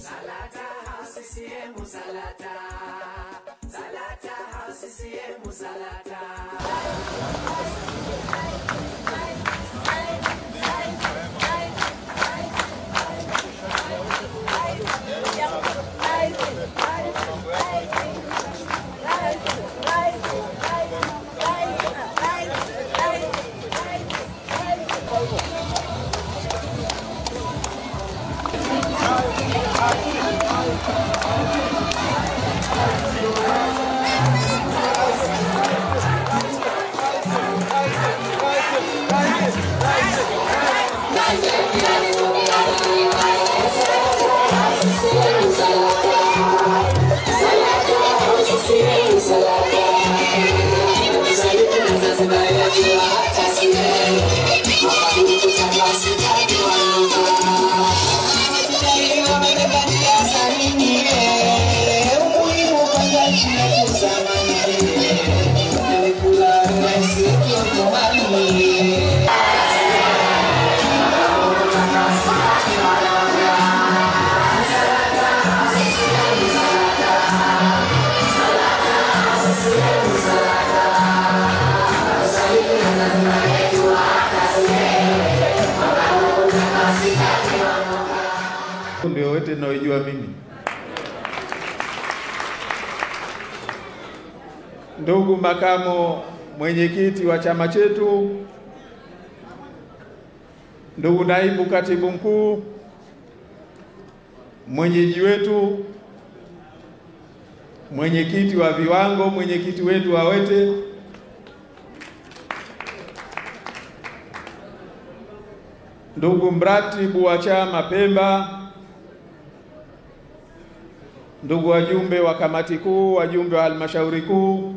Salata House CCM Salata. Salata House CCM Salata. Ndio wote naojua mimi. Ndugu makamo mwenyekiti wa chama chetu, ndugu naibu katibu mkuu, mwenyeji wetu, mwenyekiti wa viwango, mwenyekiti wetu wa Wete, ndugu mratibu wa chama Pemba, ndugu wajumbe wa kamati kuu, wajumbe wa halmashauri kuu,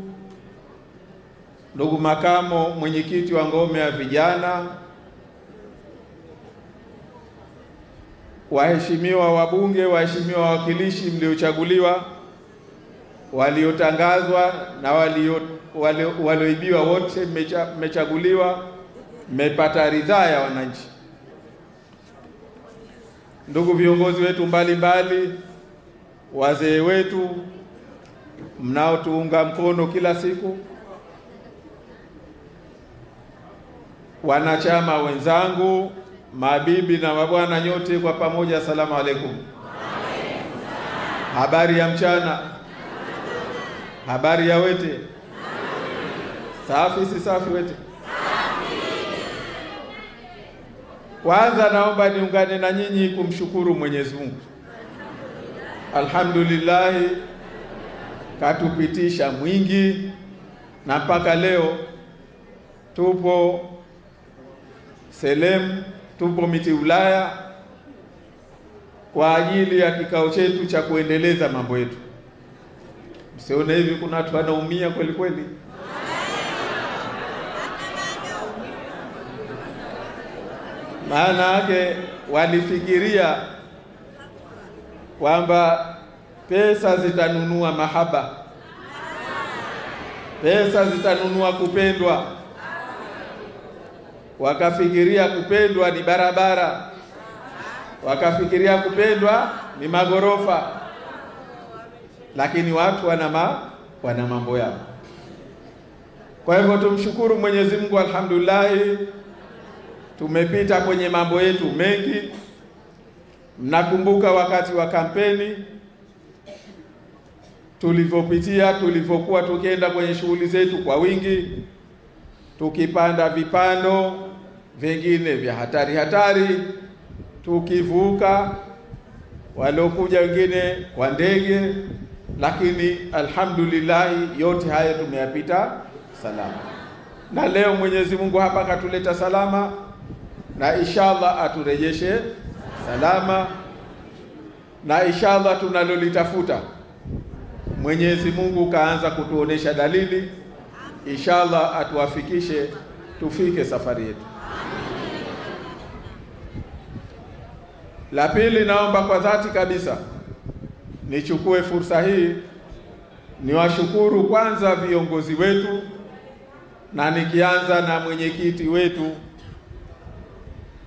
ndugu makamo mwenyekiti wa ngome ya vijana, waheshimiwa wabunge, waheshimiwa wawakilishi mliochaguliwa, waliotangazwa na walioibiwa, wote mmechaguliwa, mmepata ridhaa ya wananchi. Ndugu viongozi wetu mbalimbali, wazee wetu mnaotuunga mkono kila siku, wanachama wenzangu, mabibi na mabwana nyote kwa pamoja, asalamu alaykum. Habari ya mchana. Habari ya Wete. Safi si safi Wete? Kwanza naomba niungane na nyinyi kumshukuru Mwenyezi Mungu. Alhamdulillah, katupitisha mwingi na mpaka leo tupo Selem, tupo Miti Ulaya kwa ajili ya kikao chetu cha kuendeleza mambo yetu. Msione hivi kuna watu wanaumia kweli kweli. Maana yake walifikiria kwamba pesa zitanunua mahaba, pesa zitanunua kupendwa. Wakafikiria kupendwa ni barabara, wakafikiria kupendwa ni magorofa, lakini watu wana mambo yao. Kwa hivyo tumshukuru Mwenyezi Mungu, alhamdulillah, tumepita kwenye mambo yetu mengi. Mnakumbuka wakati wa kampeni tulivyopitia, tulivyokuwa tukienda kwenye shughuli zetu kwa wingi, tukipanda vipando vingine vya hatari, tukivuka, waliokuja wengine kwa ndege, lakini alhamdulillah yote haya tumeyapita salama. Na leo Mwenyezi Mungu hapa katuleta salama, na inshallah aturejeshe salama, na inshallah tunalolitafuta Mwenyezi Mungu kaanza kutuonesha dalili, inshallah atuwafikishe tufike safari yetu. La pili, naomba kwa dhati kabisa nichukue fursa hii niwashukuru kwanza viongozi wetu, na nikianza na mwenyekiti wetu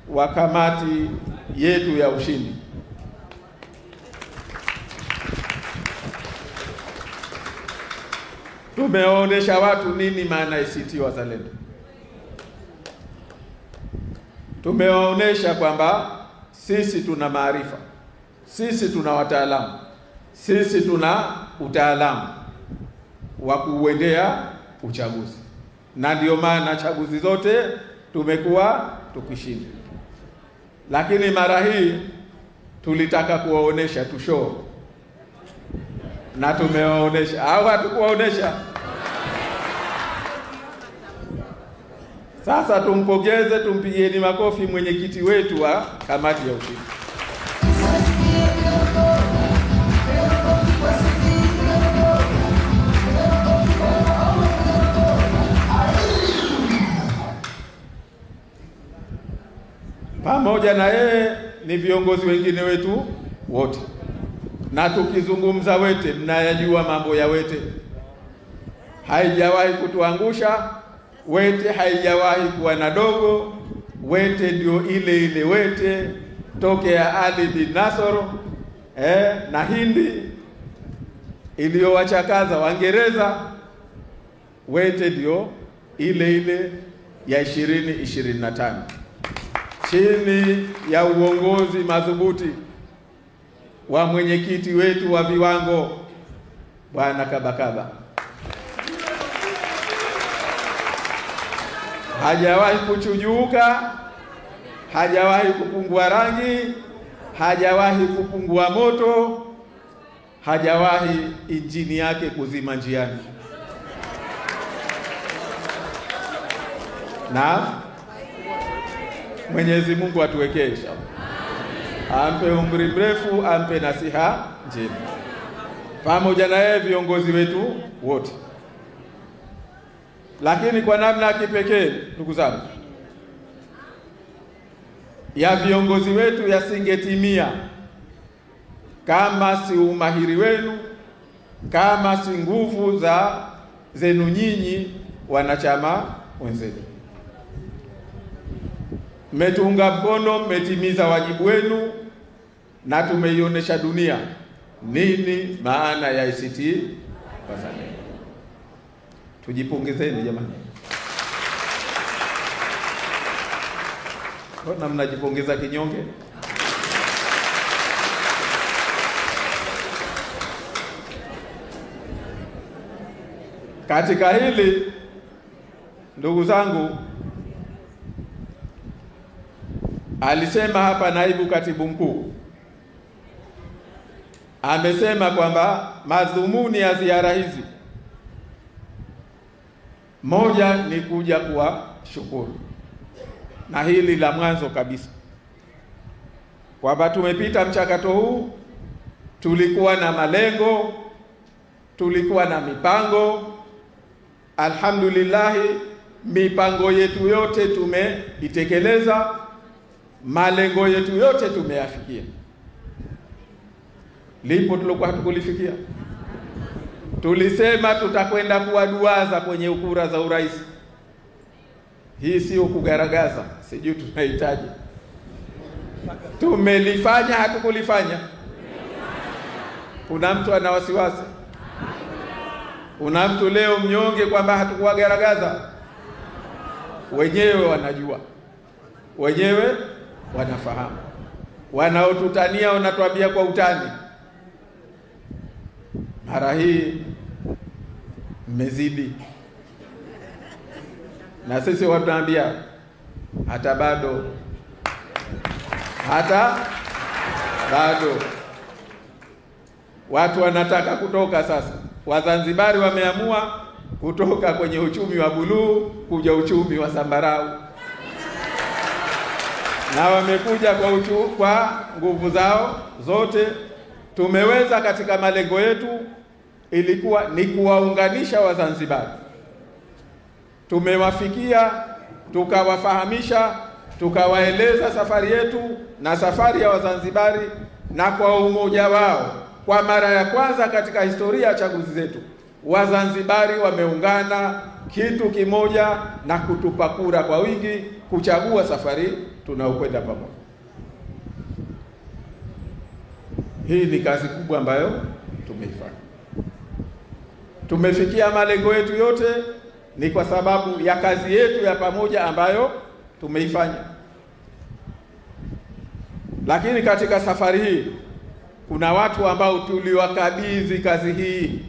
wa kamati yetu ya ushindi. Tumewaonesha watu nini maana ACT Wazalendo. Tumewaonesha kwamba sisi tuna maarifa, sisi tuna wataalamu, sisi tuna utaalamu wa kuendea uchaguzi, na ndio maana chaguzi zote tumekuwa tukishinda. Lakini mara hii tulitaka kuwaonesha show, na tumewaonesha au hatukuwaonesha? Sasa tumpongeze, tumpigieni makofi mwenyekiti wetu wa kamati ya ushindi. Pamoja na yeye ni viongozi wengine wetu wote, na tukizungumza Wete mnayajua mambo ya Wete. Haijawahi kutuangusha Wete, haijawahi kuwa na dogo. Wete ndio ile ile Wete tokea Ali bin Nasoro na Hindi iliyowachakaza Waingereza. Wete ndio ile ile ya 2025 chini ya uongozi madhubuti wa mwenyekiti wetu wa viwango Bwana Kabakaba. Hajawahi kuchujuka, hajawahi kupungua rangi, hajawahi kupungua moto, hajawahi injini yake kuzima njiani. Na Mwenyezi Mungu atuwekee inshallah. Ampe umri mrefu, ampe nasiha njema. Pamoja na yeye viongozi wetu wote. Lakini kwa namna kipekee, ndugu zangu, ya viongozi wetu yasingetimia kama si umahiri wenu, kama si nguvu zenu nyinyi wanachama wenzenu. Mmetuunga mkono, mmetimiza wajibu wenu, na tumeionyesha dunia nini maana ya ACT Wazalendo. Tujipongezeni jamani. Mbona mnajipongeza kinyonge? Katika hili ndugu zangu, alisema hapa naibu katibu mkuu, amesema kwamba madhumuni ya ziara hizi, moja ni kuja kuwashukuru, na hili la mwanzo kabisa, kwamba tumepita mchakato huu, tulikuwa na malengo, tulikuwa na mipango. Alhamdulillah, mipango yetu yote tumeitekeleza, malengo yetu yote tumeyafikia. Lipo tulokuwa hatukulifikia? Tulisema tutakwenda kuwaduaza kwenye ukura za urais. Hii sio kugaragaza, sijui tunahitaji. Tumelifanya, hatukulifanya? Kuna mtu ana wasiwasi? Kuna mtu leo mnyonge kwamba hatukuwagaragaza? Wenyewe wanajua, wenyewe wanafahamu. Wanaotutania wanatuambia kwa utani, mara hii mmezidi. Na sisi watuambia hata bado, watu wanataka kutoka sasa. Wazanzibari wameamua kutoka kwenye uchumi wa buluu kuja uchumi wa zambarau, na wamekuja kwa nguvu zao zote. Tumeweza katika malengo yetu, ilikuwa ni kuwaunganisha Wazanzibari. Tumewafikia, tukawafahamisha, tukawaeleza safari yetu na safari ya Wazanzibari, na kwa umoja wao, kwa mara ya kwanza katika historia ya chaguzi zetu, Wazanzibari wameungana kitu kimoja na kutupa kura kwa wingi kuchagua safari tunaokwenda pamoja. Hii ni kazi kubwa ambayo tumeifanya. tumefikia malengo yetu yote ni kwa sababu ya kazi yetu ya pamoja ambayo tumeifanya. Lakini katika safari hii kuna watu ambao tuliwakabidhi kazi hii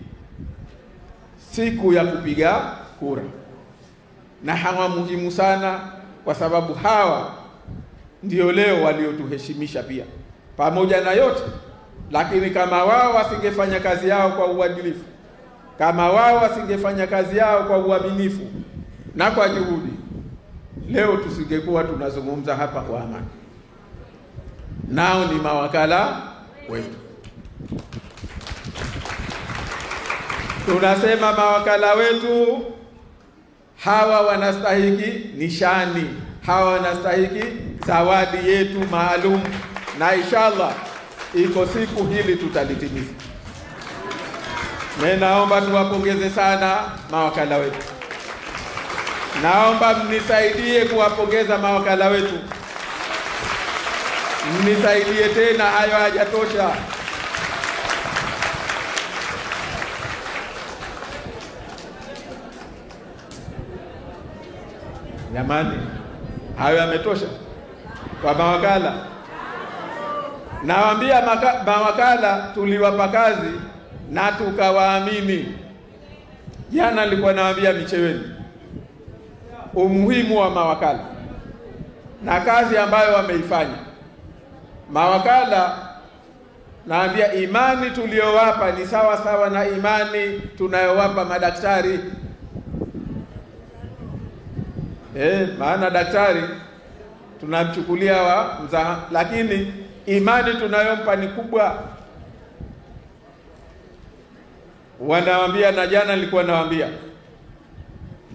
siku ya kupiga kura, na hawa muhimu sana, kwa sababu hawa ndio leo waliotuheshimisha pia. Pamoja na yote, lakini kama wao wasingefanya kazi yao kwa uadilifu, kama wao wasingefanya kazi yao kwa uaminifu na kwa juhudi, leo tusingekuwa tunazungumza hapa kwa amani. Nao ni mawakala wetu. Tunasema mawakala wetu hawa wanastahiki nishani, hawa wanastahiki zawadi yetu maalum, na inshallah iko siku hili tutalitimiza. Naomba tuwapongeze sana mawakala wetu. Naomba mnisaidie kuwapongeza mawakala wetu. Mnisaidie tena, hayo hajatosha. Jamani, hayo yametosha kwa mawakala. Nawaambia mawakala tuliwapa kazi na tukawaamini. Jana nilikuwa nawaambia Micheweni umuhimu wa mawakala na kazi ambayo wameifanya. Mawakala, naambia imani tuliyowapa ni sawa sawa na imani tunayowapa madaktari. Maana daktari tunamchukulia wa mzaha, lakini imani tunayompa ni kubwa. Wanawaambia, na jana nilikuwa nawaambia,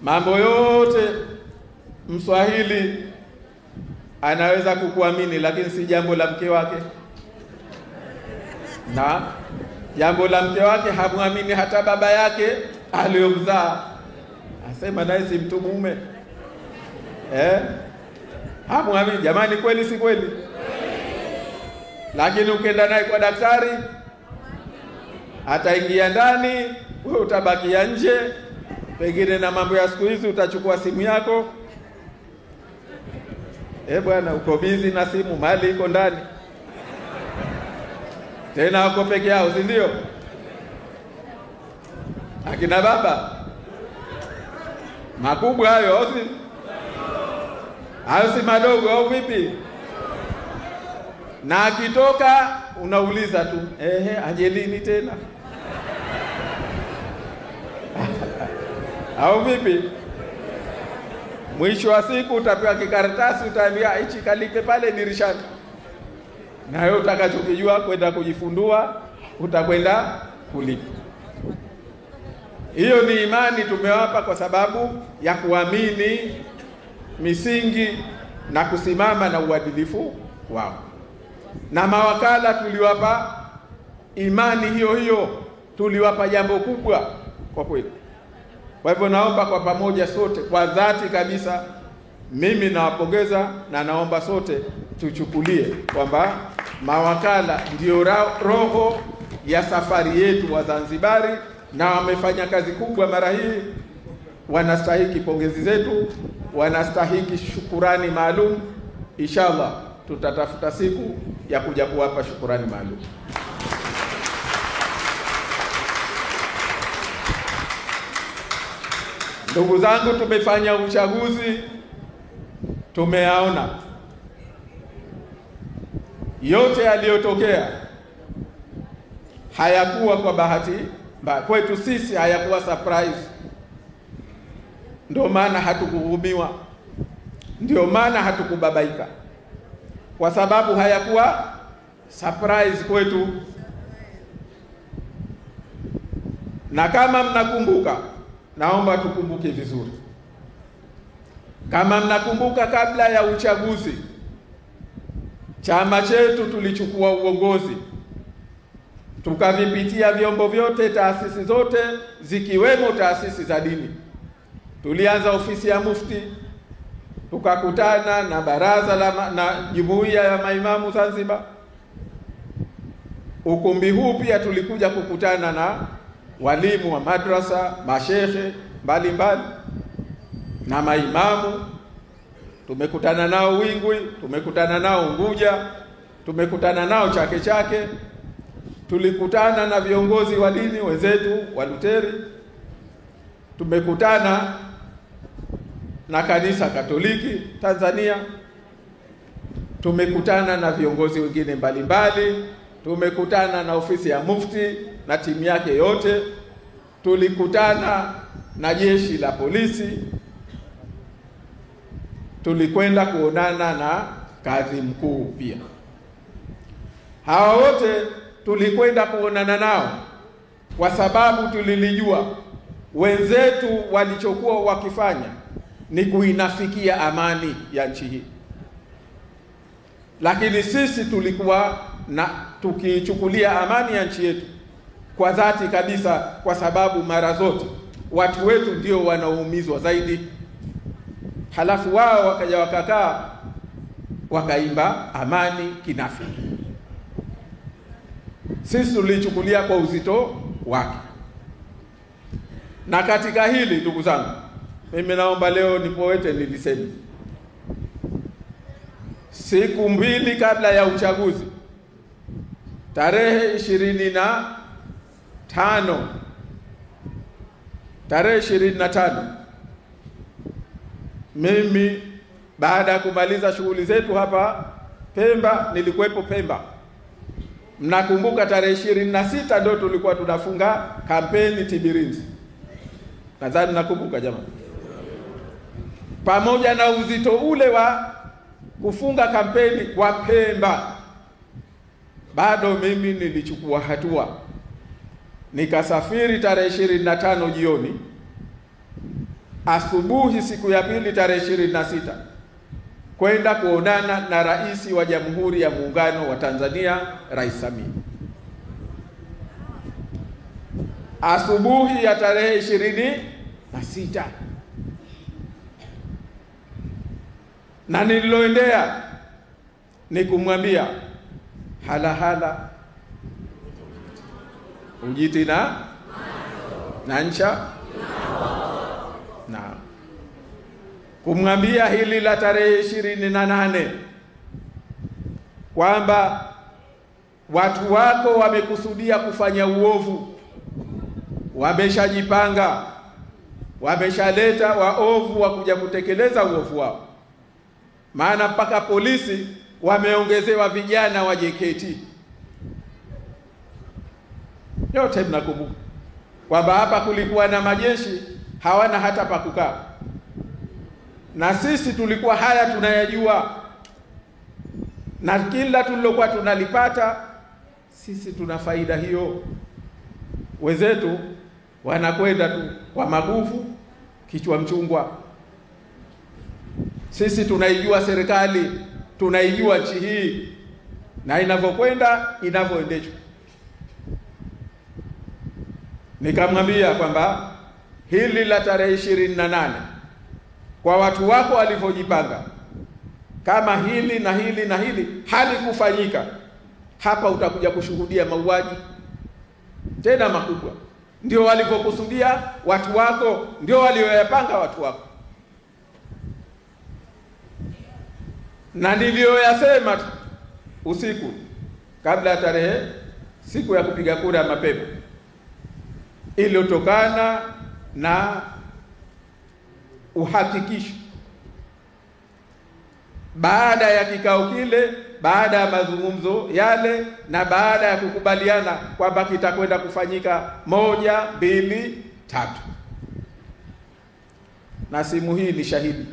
mambo yote Mswahili anaweza kukuamini, lakini si jambo la mke wake. Na jambo la mke wake hamuamini hata baba yake aliyomzaa. Asema naye si mtu mume. Hamuamini. Jamani, kweli si kweli? Lakini ukienda naye kwa daktari, ataingia ndani, wewe utabakia nje. Pengine na mambo ya siku hizi utachukua simu yako. Bwana, uko busy na simu, mali iko ndani. Tena wako peke yao, si ndio? Akina baba makubwa hayo, hayo si madogo au vipi? Na akitoka unauliza tu, ajelini tena? Au vipi? Mwisho wa siku utapewa kikaratasi, utaambia hichi kalipe pale dirishani. Na wewe utakachokijua kwenda kujifundua, utakwenda kulipa. Hiyo ni imani tumewapa kwa sababu ya kuamini misingi na kusimama na uadilifu wao. Na mawakala tuliwapa imani hiyo hiyo, tuliwapa jambo kubwa kwa kweli. Kwa hivyo naomba kwa pamoja sote, kwa dhati kabisa, mimi nawapongeza na naomba sote tuchukulie kwamba mawakala ndio roho ya safari yetu wa Zanzibari, na wamefanya kazi kubwa mara hii. Wanastahiki pongezi zetu, wanastahiki shukurani maalum. Inshallah tutatafuta siku ya kuja kuwapa shukurani maalum. Ndugu zangu, tumefanya uchaguzi, tumeyaona yote yaliyotokea. Hayakuwa kwa bahati mbaya kwetu sisi, hayakuwa surprise. Ndio maana hatukuhurumiwa, ndio maana hatukubabaika, kwa sababu hayakuwa surprise kwetu. Na kama mnakumbuka, naomba tukumbuke vizuri. Kama mnakumbuka, kabla ya uchaguzi chama chetu tulichukua uongozi, tukavipitia vyombo vyote, taasisi zote zikiwemo taasisi za dini. Tulianza ofisi ya mufti, tukakutana na baraza na jumuiya ya maimamu Zanzibar. Ukumbi huu pia tulikuja kukutana na walimu wa madrasa, mashehe mbalimbali na maimamu. Tumekutana nao Wingwi, tumekutana nao Unguja, tumekutana nao Chake Chake, tulikutana na viongozi wa dini wenzetu wa Luteri, tumekutana na kanisa Katoliki Tanzania, tumekutana na viongozi wengine mbalimbali, tumekutana na ofisi ya mufti na timu yake yote, tulikutana na jeshi la polisi, tulikwenda kuonana na kadhi mkuu pia. Hawa wote tulikwenda kuonana nao kwa sababu tulilijua wenzetu walichokuwa wakifanya ni kuinafikia amani ya nchi hii, lakini sisi tulikuwa na tukichukulia amani ya nchi yetu kwa dhati kabisa, kwa sababu mara zote watu wetu ndio wanaoumizwa zaidi. Halafu wao wakaja wakakaa wakaimba amani kinafi. Sisi tulichukulia kwa uzito wake. Na katika hili ndugu zangu, mimi naomba leo nipowete niliseme, siku mbili kabla ya uchaguzi, tarehe 25, mimi baada ya kumaliza shughuli zetu hapa Pemba, nilikuwepo Pemba. Mnakumbuka tarehe 26 ndio tulikuwa tunafunga kampeni Tibirinzi. Nadhani nakumbuka jamani. Pamoja na uzito ule wa kufunga kampeni kwa Pemba, bado mimi nilichukua hatua. Nikasafiri tarehe 25 jioni, asubuhi siku ya pili tarehe 26 kwenda kuonana na Rais wa Jamhuri ya Muungano wa Tanzania, Rais Samia. Asubuhi ya tarehe 26, na nililoendea ni kumwambia hala ujiti na ncha na kumwambia hili la tarehe 28 kwamba watu wako wamekusudia kufanya uovu, wameshajipanga, wameshaleta waovu wa kuja kutekeleza uovu wao. Maana mpaka polisi wameongezewa vijana wa JKT. Yote mnakumbuka kwamba hapa kulikuwa na majeshi hawana hata pa kukaa, na sisi tulikuwa haya tunayajua, na kila tulilokuwa tunalipata sisi tuna faida hiyo. Wenzetu wanakwenda tu kwa maguvu, kichwa mchungwa. Sisi tunaijua serikali, tunaijua nchi hii na inavyokwenda, inavyoendeshwa. Nikamwambia kwamba hili la tarehe 28 kwa watu wako walivyojipanga, kama hili na hili na hili halikufanyika, hapa utakuja kushuhudia mauaji tena makubwa. Ndio walivyokusudia watu wako, ndio walioyapanga watu wako. Na niliyoyasema usiku kabla ya tarehe, siku ya kupiga kura mapema, iliyotokana na uhakikisho baada ya kikao kile, baada ya mazungumzo yale, na baada ya kukubaliana kwamba kitakwenda kufanyika 1, 2, 3. Na simu hii ni shahidi,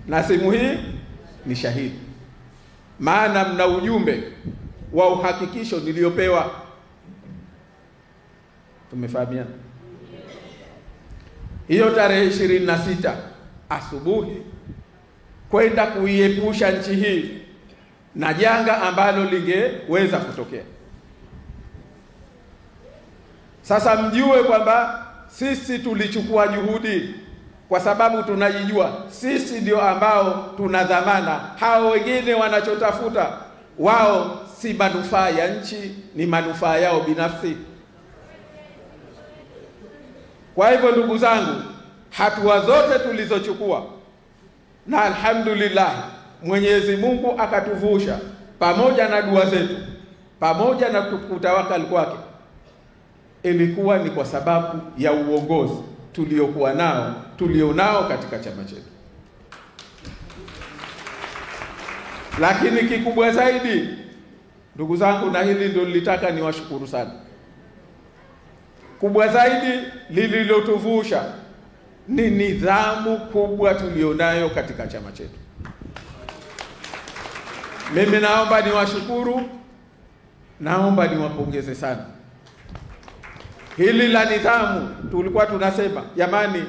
na simu hii ni shahidi, maana mna ujumbe wa uhakikisho niliopewa. Tumefahamiana? Hiyo tarehe 26 asubuhi, kwenda kuiepusha nchi hii na janga ambalo lingeweza kutokea. Sasa mjue kwamba sisi tulichukua juhudi kwa sababu tunajijua sisi ndio ambao tuna dhamana. Hao wengine wanachotafuta wao si manufaa ya nchi, ni manufaa yao binafsi. Kwa hivyo ndugu zangu, hatua zote tulizochukua, na alhamdulillah Mwenyezi Mungu akatuvusha, pamoja na dua zetu, pamoja na kutawakal kwake, ilikuwa ni kwa sababu ya uongozi tulionao katika chama chetu. Lakini kikubwa zaidi ndugu zangu, na hili ndio nilitaka niwashukuru sana, kubwa zaidi lililotuvusha ni nidhamu kubwa tulionayo katika chama chetu. Mimi naomba niwashukuru, naomba niwapongeze sana. Hili la nidhamu, tulikuwa tunasema jamani,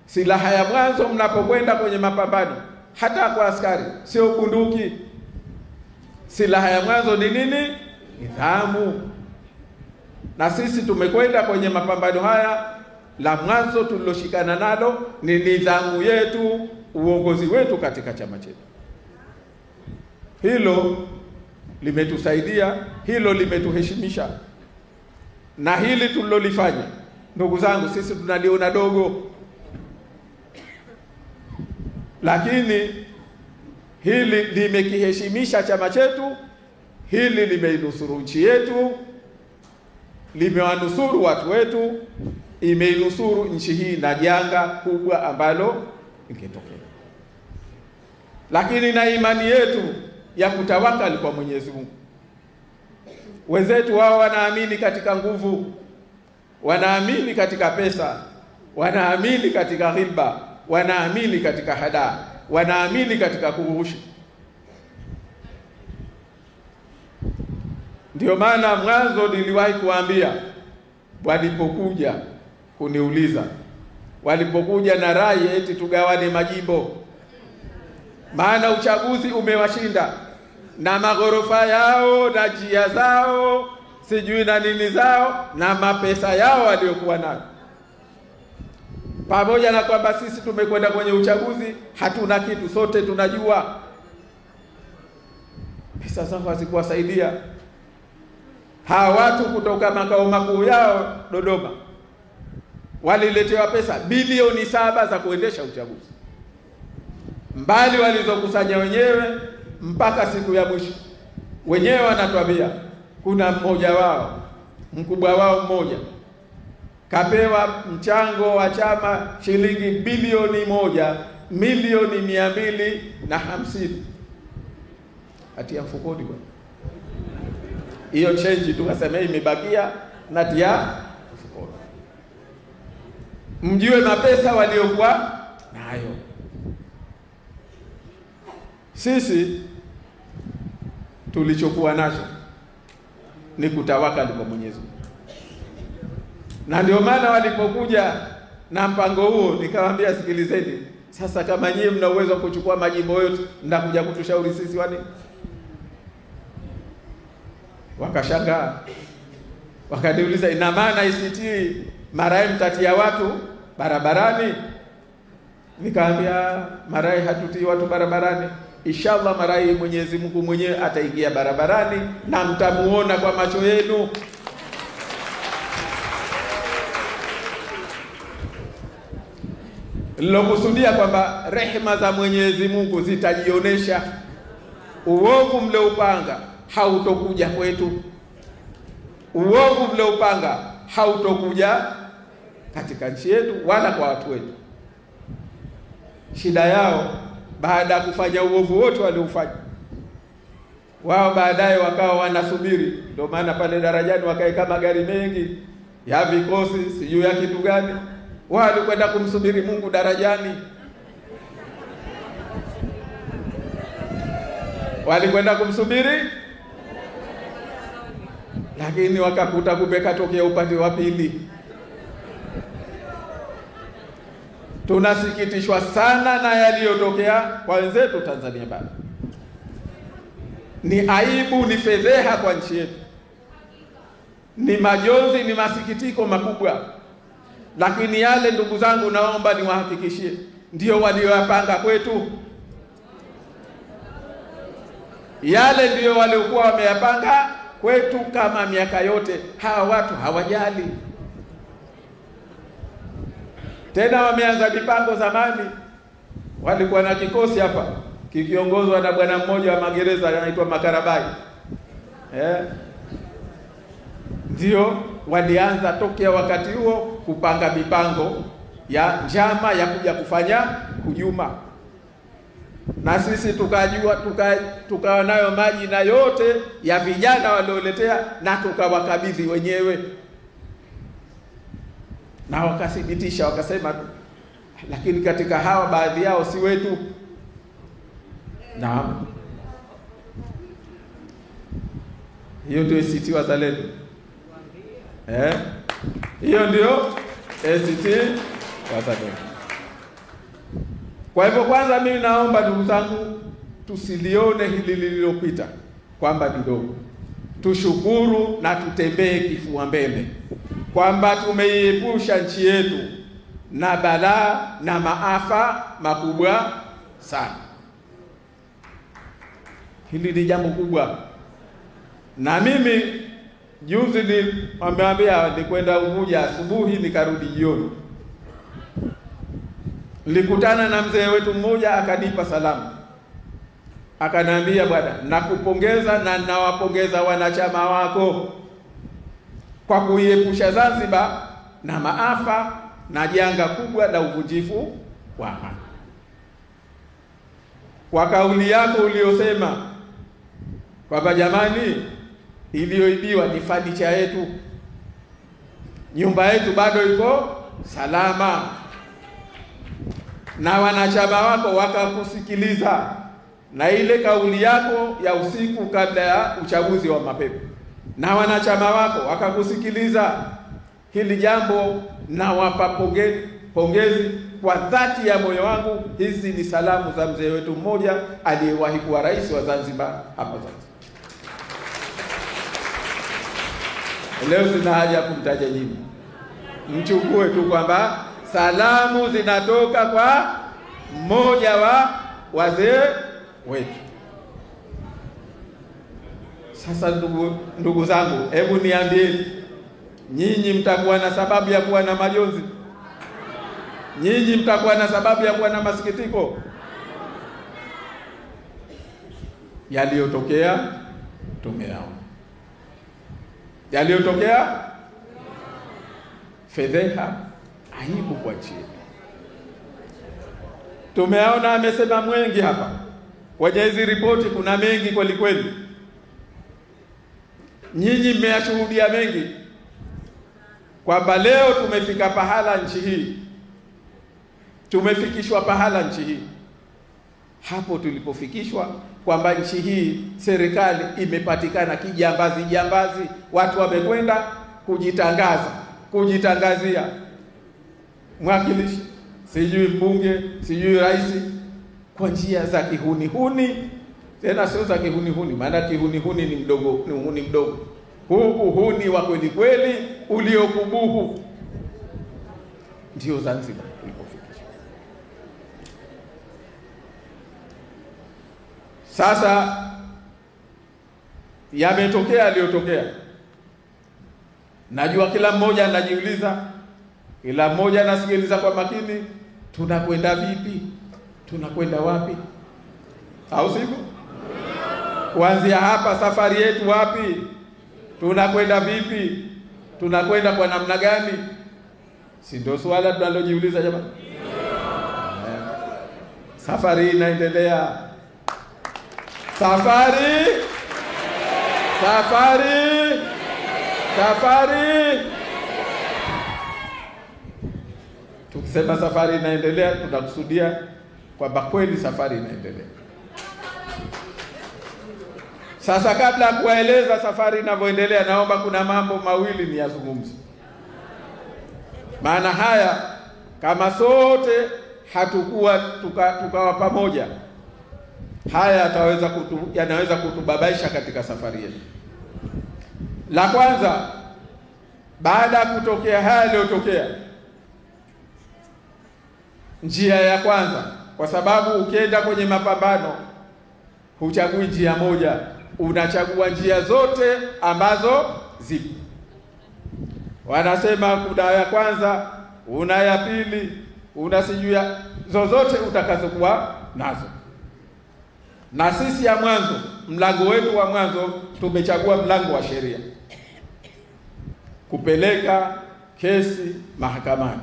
silaha ya mwanzo mnapokwenda kwenye mapambano, hata kwa askari, sio bunduki. Silaha ya mwanzo ni nini? Nidhamu. Na sisi tumekwenda kwenye mapambano haya, la mwanzo tuliloshikana nalo ni nidhamu yetu, uongozi wetu katika chama chetu. Hilo limetusaidia, hilo limetuheshimisha. Na hili tulilolifanya, ndugu zangu, sisi tunaliona dogo, lakini hili limekiheshimisha chama chetu, hili limeinusuru nchi yetu, limewanusuru watu wetu, imeinusuru nchi hii na janga kubwa ambalo lingetokea. Lakini na imani yetu ya kutawakali kwa Mwenyezi Mungu. Wenzetu wao wanaamini katika nguvu, wanaamini katika pesa, wanaamini katika ghilba, wanaamini katika hadaa, wanaamini katika kurushi. Ndio maana mwanzo niliwahi kuambia, walipokuja kuniuliza, walipokuja na rai eti tugawane majimbo, maana uchaguzi umewashinda na maghorofa yao na njia zao sijui na nini zao na mapesa yao waliokuwa nayo, pamoja na kwamba sisi tumekwenda kwenye uchaguzi hatuna kitu, sote tunajua pesa zao hazikuwasaidia. Hawa watu kutoka makao makuu yao Dodoma waliletewa pesa bilioni 7 za kuendesha uchaguzi, mbali walizokusanya wenyewe mpaka siku ya mwisho. Wenyewe wanatuambia kuna mmoja wao, mkubwa wao mmoja, kapewa mchango wa chama shilingi bilioni 1,250,000 atia mfukoni kwa hiyo change tu, asema imebakia na tia mfukoni. Mjue mapesa waliokuwa nayo. Sisi tulichokuwa nacho ni kutawakali kwa Mwenyezi Mungu. Na ndio maana walipokuja na mpango huo nikamwambia, sikilizeni, sasa kama nyie mna uwezo wa kuchukua majimbo yote, ndakuja kutushauri sisi wani? Wakashangaa, wakaniuliza, ina maana ICT marai mtatia watu barabarani? Nikamwambia, marai hatutii watu barabarani. Inshallah marai Mwenyezi Mungu mwenyewe ataingia barabarani na mtamuona kwa macho yenu. Nilokusudia kwamba rehema za Mwenyezi Mungu zitajionesha. Uovu mleupanga hautokuja kwetu, uovu mleupanga hautokuja katika nchi yetu wala kwa watu wetu. Shida yao baada ya kufanya uovu wote waliofanya wao, baadaye wakawa wanasubiri. Ndio maana pale darajani wakaeka magari mengi ya vikosi sijui ya kitu gani, wao walikwenda kumsubiri Mungu darajani, walikwenda kumsubiri, lakini wakakuta kupeka tokea upande wa pili. Tunasikitishwa sana na yaliyotokea kwa wenzetu Tanzania bara. Ni aibu, ni fedheha kwa nchi yetu, ni majonzi, ni masikitiko makubwa. Lakini yale ndugu zangu, naomba niwahakikishie, ndio walioyapanga kwetu. Yale ndio waliokuwa wameyapanga kwetu kama miaka yote. Hawa watu hawajali. Tena wameanza mipango zamani, walikuwa na kikosi hapa kikiongozwa na bwana mmoja wa magereza anaitwa Makarabai. Ndio walianza tokea wakati huo kupanga mipango ya njama ya kuja kufanya hujuma. Na sisi tukajua tukawa nayo maji na yote ya vijana walioletea na tukawakabidhi wenyewe. Na wakathibitisha wakasema, lakini katika hawa baadhi yao si wetu. Naam. Hiyo ndio ACT Wazalendo. Hiyo ndio ACT Wazalendo. Kwa hivyo kwanza mimi naomba ndugu zangu tusilione hili lililopita kwamba ni dogo. Tushukuru na tutembee kifua mbele kwamba tumeiepusha nchi yetu na balaa na maafa makubwa sana. Hili ni jambo kubwa. Na mimi juzi nimeambia nikwenda Unguja asubuhi nikarudi jioni. Nilikutana na mzee wetu mmoja akanipa salamu. Akaniambia, bwana, nakupongeza na nawapongeza wanachama wako kwa kuiepusha Zanzibar na maafa na janga kubwa la uvunjifu wa amani. Kwa kauli yako uliyosema kwamba jamani, iliyoibiwa ni fanicha yetu, nyumba yetu bado iko salama, na wanachama wako wakakusikiliza, na ile kauli yako ya usiku kabla ya uchaguzi wa mapema, na wanachama wako wakakusikiliza, hili jambo na wapa pongezi kwa dhati ya moyo wangu. Hizi ni salamu za mzee wetu mmoja aliyewahi kuwa rais wa Zanzibar hapa Zanzibar. Leo sina haja kumtaja jina, mchukue tu kwamba salamu zinatoka kwa mmoja wa wazee wetu. Sasa ndugu zangu, hebu niambieni, nyinyi mtakuwa na sababu ya kuwa na majonzi? Nyinyi mtakuwa na sababu ya kuwa na masikitiko? Yaliyotokea tumeyaona. Yaliyotokea fedheha, aibu kwa nchi yetu. Tumeona amesema mwengi hapa. Kwenye hizi ripoti kuna mengi kweli kweli. Nyinyi mmeyashuhudia mengi. Kwamba leo tumefika pahala nchi hii. Tumefikishwa pahala nchi hii. Hapo tulipofikishwa kwamba nchi hii serikali imepatikana kijambazi, watu wamekwenda kujitangazia mwakilishi, sijui mbunge, sijui rais, kwa njia za kihuni. Tena sio za kihuni, maana kihuni ni mdogo, ni uhuni mdogo. Huu uhuni wa kweli kweli uliokubuhu ndio Zanzibar ilipofikishwa. Sasa yametokea aliyotokea. Najua kila mmoja anajiuliza, kila mmoja anasikiliza kwa makini, tunakwenda vipi? Tunakwenda wapi? Au sivyo? Kuanzia hapa safari yetu wapi? Tunakwenda vipi? Tunakwenda kwa namna gani? Si ndio swala tunalojiuliza jamani? Safari inaendelea. Safari. Tukisema safari inaendelea, tunakusudia kwamba kweli safari inaendelea. Sasa kabla ya kueleza safari inavyoendelea, naomba kuna mambo mawili niyazungumze. Maana haya kama sote hatukuwa tukawa pamoja, haya yanaweza kutubabaisha katika safari yetu. La kwanza, baada ya kutokea haya yaliyotokea, njia ya kwanza, kwa sababu ukienda kwenye mapambano huchagui njia moja, unachagua njia zote ambazo zipo. Wanasema kuna ya kwanza, una ya pili, una sijui zozote utakazokuwa nazo. Na sisi ya mwanzo, mlango wetu wa mwanzo tumechagua mlango wa sheria, kupeleka kesi mahakamani,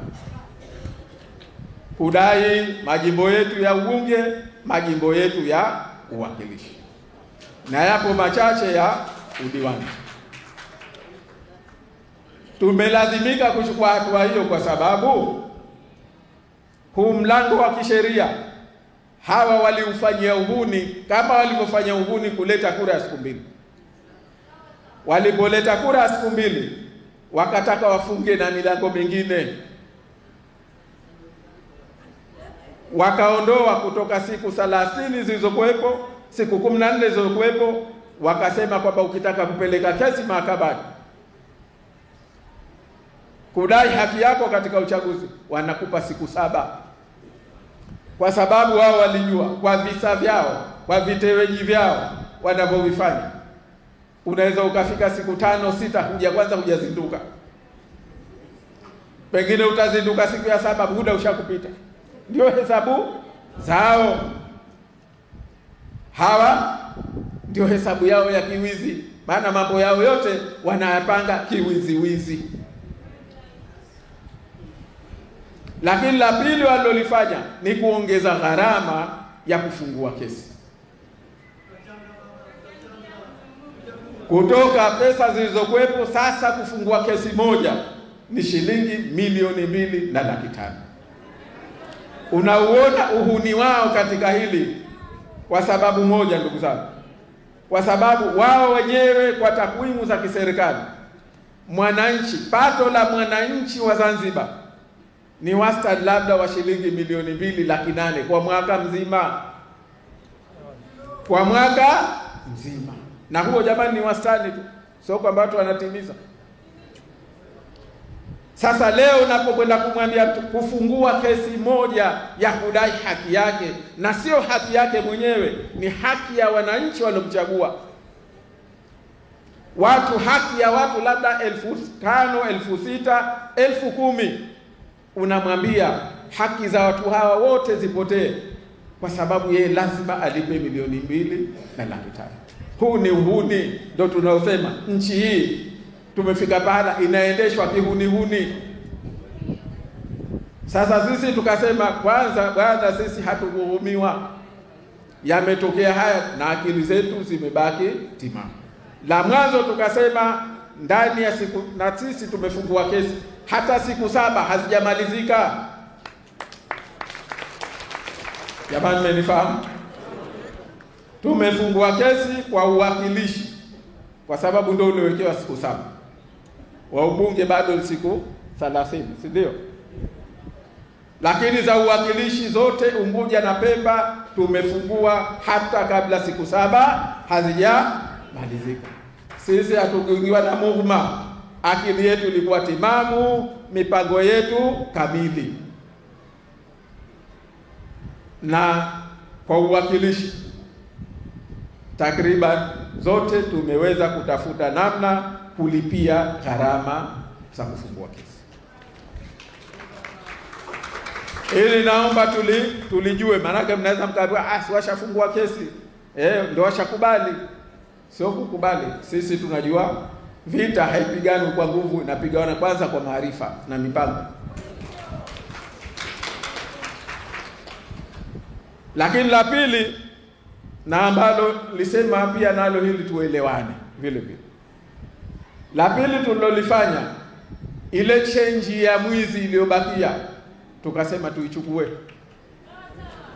kudai majimbo yetu ya ubunge, majimbo yetu ya uwakilishi, na yapo machache ya udiwani. Tumelazimika kuchukua hatua hiyo kwa sababu huu mlango wa kisheria hawa waliufanyia uhuni kama walivyofanya uhuni kuleta kura ya siku mbili. Walipoleta kura ya siku mbili wakataka wafunge na milango mingine, wakaondoa kutoka siku 30 zilizokuwepo, siku 14 zilizokuwepo, wakasema kwamba ukitaka kupeleka kesi mahakamani kudai haki yako katika uchaguzi wanakupa siku 7, kwa sababu wao walijua kwa visa vyao, kwa viteweji vyao wanavyovifanya, unaweza ukafika siku 5 6 kwanza hujazinduka, pengine utazinduka siku ya 7 muda ushakupita. Ndio hesabu zao hawa, ndio hesabu yao ya kiwizi, maana mambo yao yote wanayapanga kiwiziwizi. Lakini la pili walilofanya ni kuongeza gharama ya kufungua kesi. Kutoka pesa zilizokuwepo sasa kufungua kesi moja ni shilingi milioni 2.5. Unauona uhuni wao katika hili kwa sababu moja, ndugu zangu. Kwa sababu wao wenyewe kwa takwimu za kiserikali, mwananchi, pato la mwananchi wa Zanzibar ni wastani labda wa shilingi milioni 2.8 kwa mwaka mzima. Kwa mwaka mzima. Na huo jamani ni wastani tu, sio kwamba watu wanatimiza. Sasa leo unapokwenda kumwambia kufungua kesi moja ya kudai haki yake, na sio haki yake mwenyewe, ni haki ya wananchi waliomchagua. Watu, haki ya watu labda 5,000, 6,000, 10,000, unamwambia haki za watu hawa wote zipotee kwa sababu yeye lazima alipe milioni 2.5. Huu ni uhuni, ndio tunaosema nchi hii tumefika pahala inaendeshwa kihuni. Sasa sisi tukasema kwanza, bwana, sisi hatukuhurumiwa, yametokea haya na akili zetu zimebaki timamu. La mwanzo tukasema ndani ya siku, na sisi tumefungua kesi hata siku 7 hazijamalizika. Jamani, mmenifahamu? Tumefungua kesi kwa uwakilishi kwa sababu ndio uliwekewa siku 7. Wa ubunge bado siku 30, si ndio? Lakini za uwakilishi zote Unguja na Pemba tumefungua hata kabla siku 7 hazijamalizika. Sisi hatukuingiwa na muhuma, akili yetu ilikuwa timamu, mipango yetu kamili. Na kwa uwakilishi takriban zote tumeweza kutafuta namna kulipia gharama za kufungua kesi. Ili naomba tulijue, maana mnaweza mkaambiwa si washafungua kesi. Ndio washakubali. Sio kukubali. Sisi tunajua vita haipigani kwa nguvu, inapigana kwanza kwa maarifa na mipango. Lakini la pili, na ambalo lisema pia nalo hili tuelewane vile vile. La pili tulilolifanya, ile change ya mwizi iliyobakia tukasema tuichukue.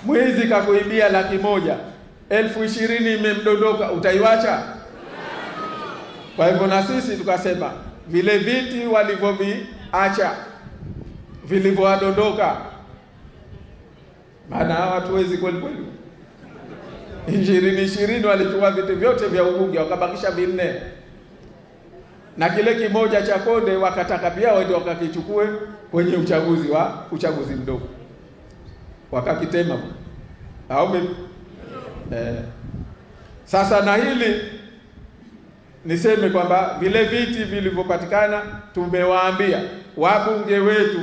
Mwizi kakuibia 100,000, 20,000 imemdondoka, utaiwacha? Kwa hivyo na sisi tukasema vile viti walivyoviacha vilivyoadondoka, maana hawatuwezi kweli kweli. 20 walichukua viti vyote vya ubunge wakabakisha 4. Na kile kimoja cha Konde wakataka pia waende wakakichukue kwenye uchaguzi mdogo. Wakakitema. Sasa na hili niseme kwamba vile viti vilivyopatikana tumewaambia wabunge wetu,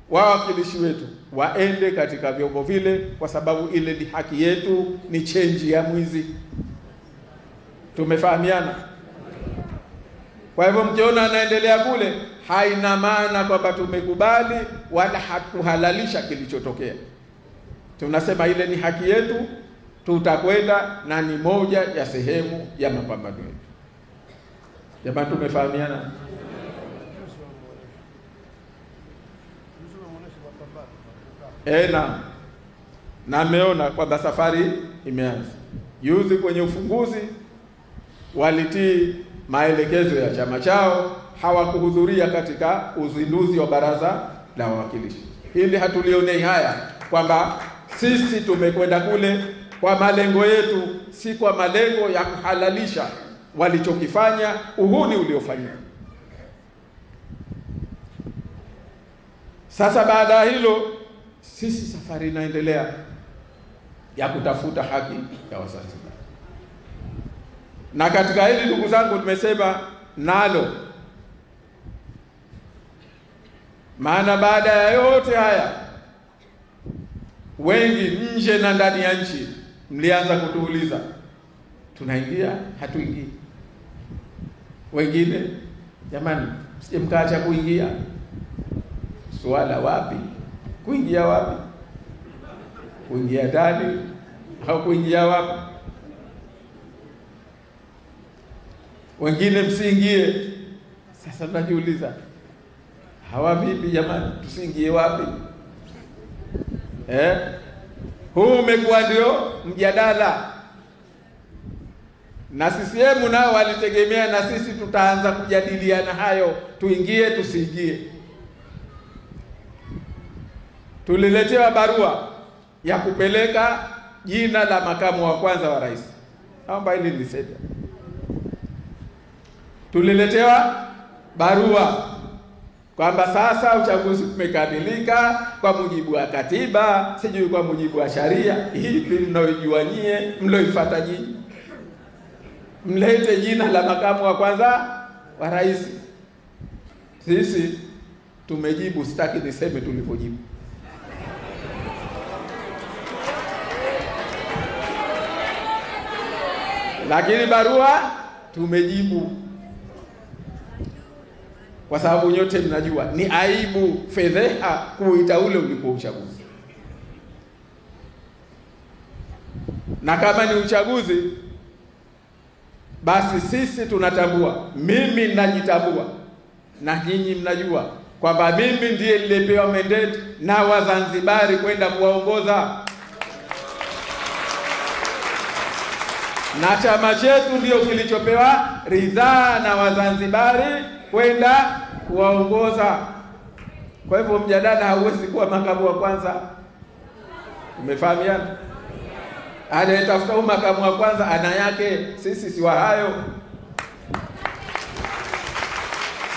wawakilishi wetu waende katika vyombo vile, kwa sababu ile ni haki yetu, ni chenji ya mwizi. Tumefahamiana? Kwa hivyo mkiona anaendelea kule, haina maana kwamba tumekubali wala hatuhalalisha kilichotokea. Tunasema ile ni haki yetu, tutakwenda, na ni moja ya sehemu ya mapambano yetu. Jamani, tumefahamiana? Na mmeona kwamba safari imeanza. Juzi kwenye ufunguzi walitii maelekezo ya chama chao, hawakuhudhuria katika uzinduzi wa baraza la wawakilishi. Hili hatulionei haya, kwamba sisi tumekwenda kule kwa malengo yetu, si kwa malengo ya kuhalalisha walichokifanya, uhuni uliofanyika. Sasa baada ya hilo, sisi safari inaendelea ya kutafuta haki ya Wazanzibari. Na katika hili ndugu zangu, tumesema nalo, maana baada ya yote haya, wengi nje na ndani ya nchi mlianza kutuuliza, tunaingia hatuingii? Wengine, jamani, msije mkaacha kuingia. Swala wapi? Kuingia wapi? Kuingia ndani au kuingia wapi? Wengine msiingie. Sasa tunajiuliza, hawa vipi jamani, tusiingie wapi? Huu umekuwa ndio mjadala, na CCM nao walitegemea na sisi tutaanza kujadiliana hayo, tuingie tusiingie. Tuliletewa barua ya kupeleka jina la makamu wa kwanza wa rais. Naomba hili niseme. Tuliletewa barua kwamba sasa uchaguzi umekamilika kwa mujibu wa katiba, sijui kwa mujibu wa sharia. Hivi mnaojua nyie, mloifuata nyinyi, mlete jina la makamu wa kwanza wa rais. Sisi tumejibu, sitaki niseme tulipojibu. Lakini barua tumejibu, kwa sababu nyote mnajua ni aibu, fedheha kuita ule ulikuwa uchaguzi. Na kama ni uchaguzi, basi sisi tunatambua, mimi ninajitambua, na nyinyi mnajua kwamba mimi ndiye nilipewa mandate na Wazanzibari kwenda kuwaongoza, na chama chetu ndio kilichopewa ridhaa na Wazanzibari kwenda kuwaongoza. Kwa hivyo mjadala hauwezi kuwa makamu wa kwanza. Umefahamiana? Anayetafuta makamu wa kwanza ana yake, sisi si wa hayo.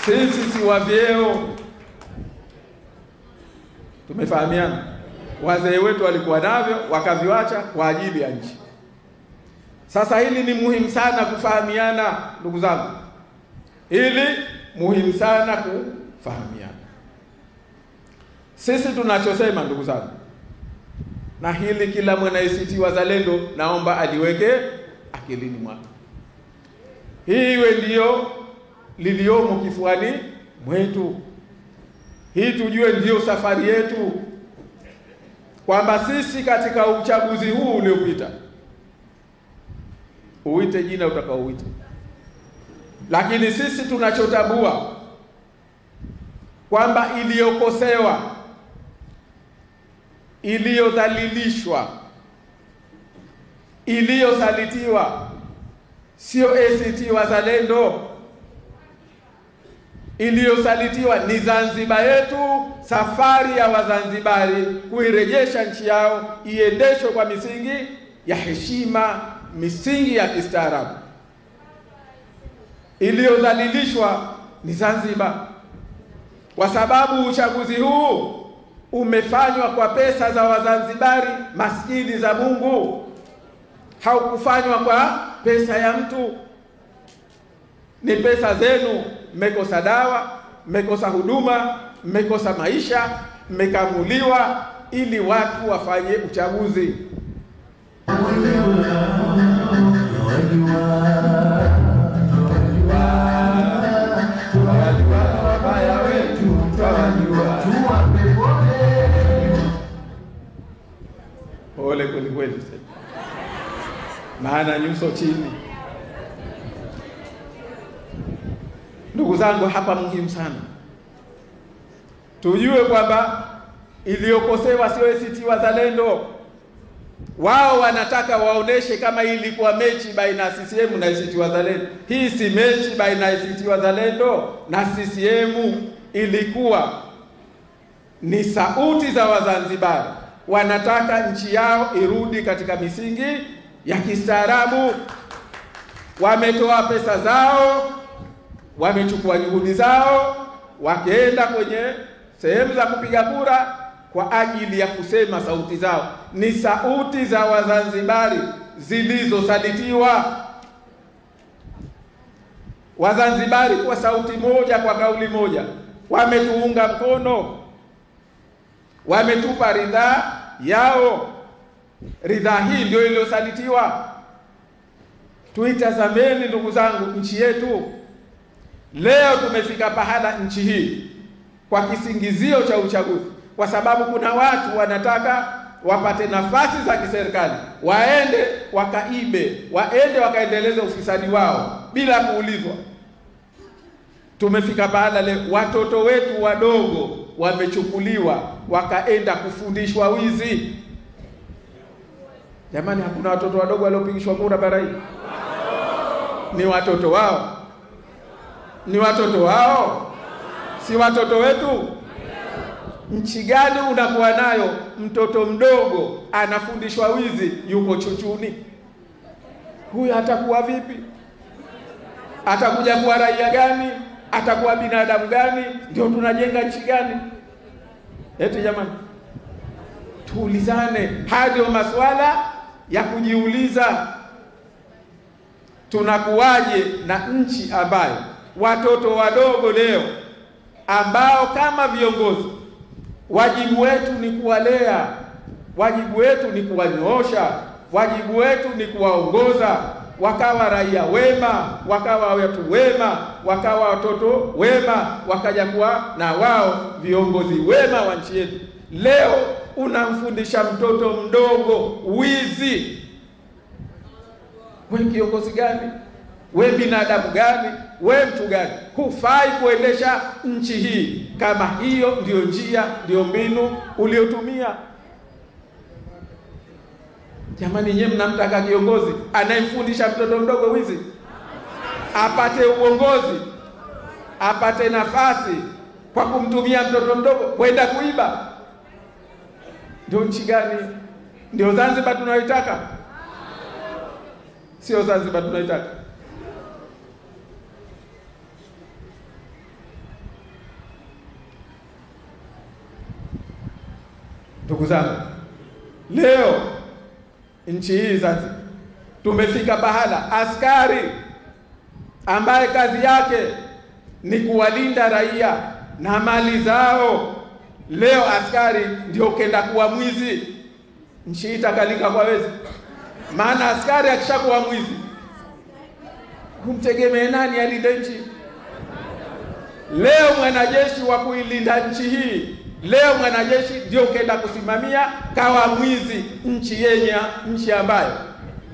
Sisi si wa vyeo. Tumefahamiana? Wazee wetu walikuwa navyo, wakaviwacha kwa ajili ya nchi. Sasa hili ni muhimu sana kufahamiana, ndugu zangu. Hili muhimu sana kufahamiana. Sisi tunachosema, ndugu zangu, na hili kila mwana ACT Wazalendo naomba aliweke akilini mwake. Hii iwe ndio liliomo kifuani mwetu. Hii tujue ndio safari yetu, kwamba sisi katika uchaguzi huu uliopita, uite jina utakaouita, lakini sisi tunachotambua kwamba iliyokosewa, iliyodhalilishwa, iliyosalitiwa sio ACT Wazalendo. Iliyosalitiwa ni Zanzibar yetu, safari ya Wazanzibari kuirejesha nchi yao iendeshwe kwa misingi ya heshima, misingi ya kistaarabu. Iliyodhalilishwa ni Zanzibar, kwa sababu uchaguzi huu umefanywa kwa pesa za Wazanzibari maskini za Mungu, haukufanywa kwa pesa ya mtu. Ni pesa zenu. Mmekosa dawa, mmekosa huduma, mmekosa maisha, mmekamuliwa, ili watu wafanye uchaguzi. Wabaya wetu twawajua. Pole kweli kweli, maana nyuso chini. Ndugu zangu, hapa muhimu sana tujue kwamba iliyokosewa sio ACT Wazalendo. Wao wanataka waoneshe kama ilikuwa mechi baina ya CCM na ACT Wazalendo. Hii si mechi baina ya ACT Wazalendo na CCM, ilikuwa ni sauti za Wazanzibari. Wanataka nchi yao irudi katika misingi ya kistaarabu. Wametoa pesa zao, wamechukua juhudi zao, wakaenda kwenye sehemu za kupiga kura kwa ajili ya kusema sauti zao. Ni sauti za Wazanzibari zilizosalitiwa. Wazanzibari kwa sauti moja, kwa kauli moja, wametuunga mkono, wametupa ridhaa yao. Ridhaa hii ndio iliyosalitiwa. Tuitazameni ndugu zangu nchi yetu. Leo tumefika pahala nchi hii kwa kisingizio cha uchaguzi, kwa sababu kuna watu wanataka wapate nafasi za kiserikali, waende wakaibe, waende wakaendeleza ufisadi wao bila kuulizwa. Tumefika pahala leo watoto wetu wadogo wamechukuliwa wakaenda kufundishwa wizi. Jamani, hakuna watoto wadogo waliopigishwa kura bara hii? Ni watoto wao, ni watoto wao, si watoto wetu. Nchi gani unakuwa nayo mtoto mdogo anafundishwa wizi, yuko chuchuni? Huyu atakuwa vipi? Atakuja kuwa raia gani? Atakuwa binadamu gani? Ndio tunajenga nchi gani? Eti jamani, tuulizane. Haya ndio maswala ya kujiuliza. Tunakuwaje na nchi ambayo watoto wadogo leo ambao kama viongozi wajibu wetu ni kuwalea, wajibu wetu ni kuwanyoosha, wajibu wetu ni kuwaongoza wakawa raia wema, wakawa watu wema, wakawa watoto wema, wakaja kuwa na wao viongozi wema wa nchi yetu. Leo unamfundisha mtoto mdogo wizi. Wewe kiongozi gani? Wewe binadamu gani? Wewe mtu gani? Hufai kuendesha nchi hii kama hiyo ndio njia, ndio mbinu uliotumia. Jamani, nyewe mnamtaka kiongozi anayemfundisha mtoto mdogo wizi? Apate uongozi, apate nafasi kwa kumtumia mtoto mdogo kwenda kuiba? Ndio nchi gani? Ndio Zanzibar tunayoitaka? Sio Zanzibar tunayoitaka. Ndugu zangu, leo nchi hii Zanzibar tumefika pahala askari ambaye kazi yake ni kuwalinda raia na mali zao, leo askari ndio kenda kuwa mwizi. Nchi hii itakalika kwa wezi? Maana askari akishakuwa mwizi, kumtegemea nani alinde nchi? Leo mwanajeshi wa kuilinda nchi hii, leo mwanajeshi ndio kenda kusimamia kawa mwizi nchi ambayo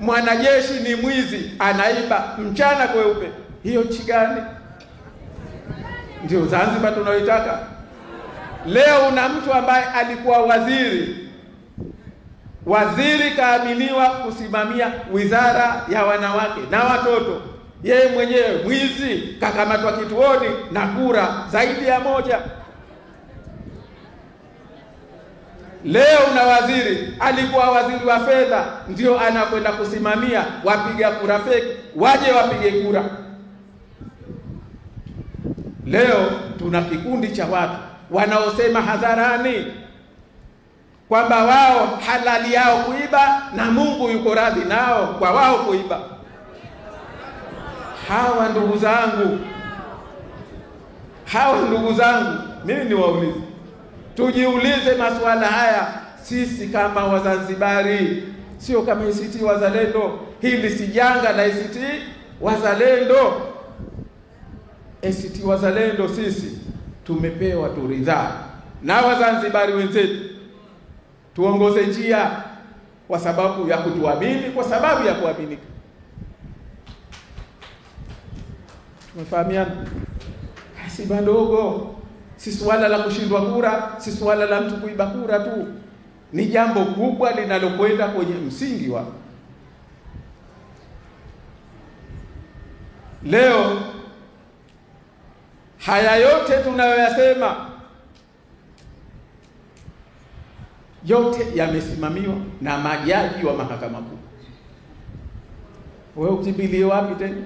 mwanajeshi ni mwizi, anaiba mchana kweupe. Hiyo nchi gani? Ndio Zanzibar tunayoitaka? Leo una mtu ambaye alikuwa waziri kaaminiwa kusimamia wizara ya wanawake na watoto, yeye mwenyewe mwizi, kakamatwa kituoni na kura zaidi ya moja. Leo una waziri alikuwa waziri wa fedha, ndio anakwenda kusimamia wapiga kura feki waje wapige kura. Leo tuna kikundi cha watu wanaosema hadharani kwamba wao halali yao kuiba na Mungu yuko radhi nao kwa wao kuiba. Hawa ndugu zangu, mimi niwaulize, tujiulize masuala haya sisi kama Wazanzibari, sio kama ACT Wazalendo. Hili si janga la ACT Wazalendo. ACT Wazalendo sisi tumepewa turidhaa na Wazanzibari wenzetu tuongoze njia kwa sababu ya kutuamini, kwa sababu ya kuaminika. Tumefahamiana? Si ndogo, si swala la kushindwa kura, si swala la mtu kuiba kura tu. Ni jambo kubwa linalokwenda kwenye msingi wa leo. Haya yote tunayoyasema yote yamesimamiwa na majaji wa mahakama kuu. Wewe ukimbilie wapi tena?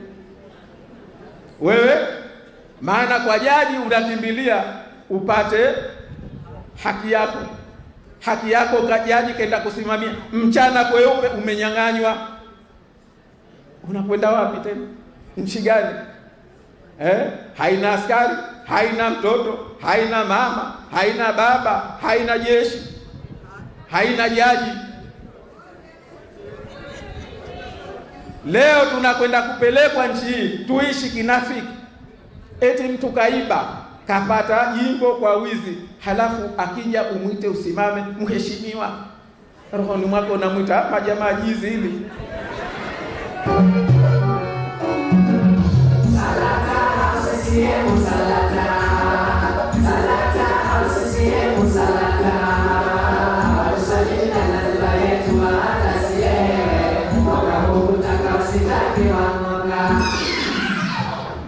Wewe maana kwa jaji unakimbilia upate haki yako. Haki yako jaji kaenda kusimamia, mchana kweupe umenyang'anywa. Unakwenda wapi tena? Nchi gani? Haina askari, haina mtoto, haina mama, haina baba, haina jeshi, haina jaji. Leo tunakwenda kupelekwa nchi hii tuishi kinafiki. Eti mtu kaiba, kapata jimbo kwa wizi, halafu akija umwite usimame, mheshimiwa. Rohoni mwako unamwita majamaa jizi hili.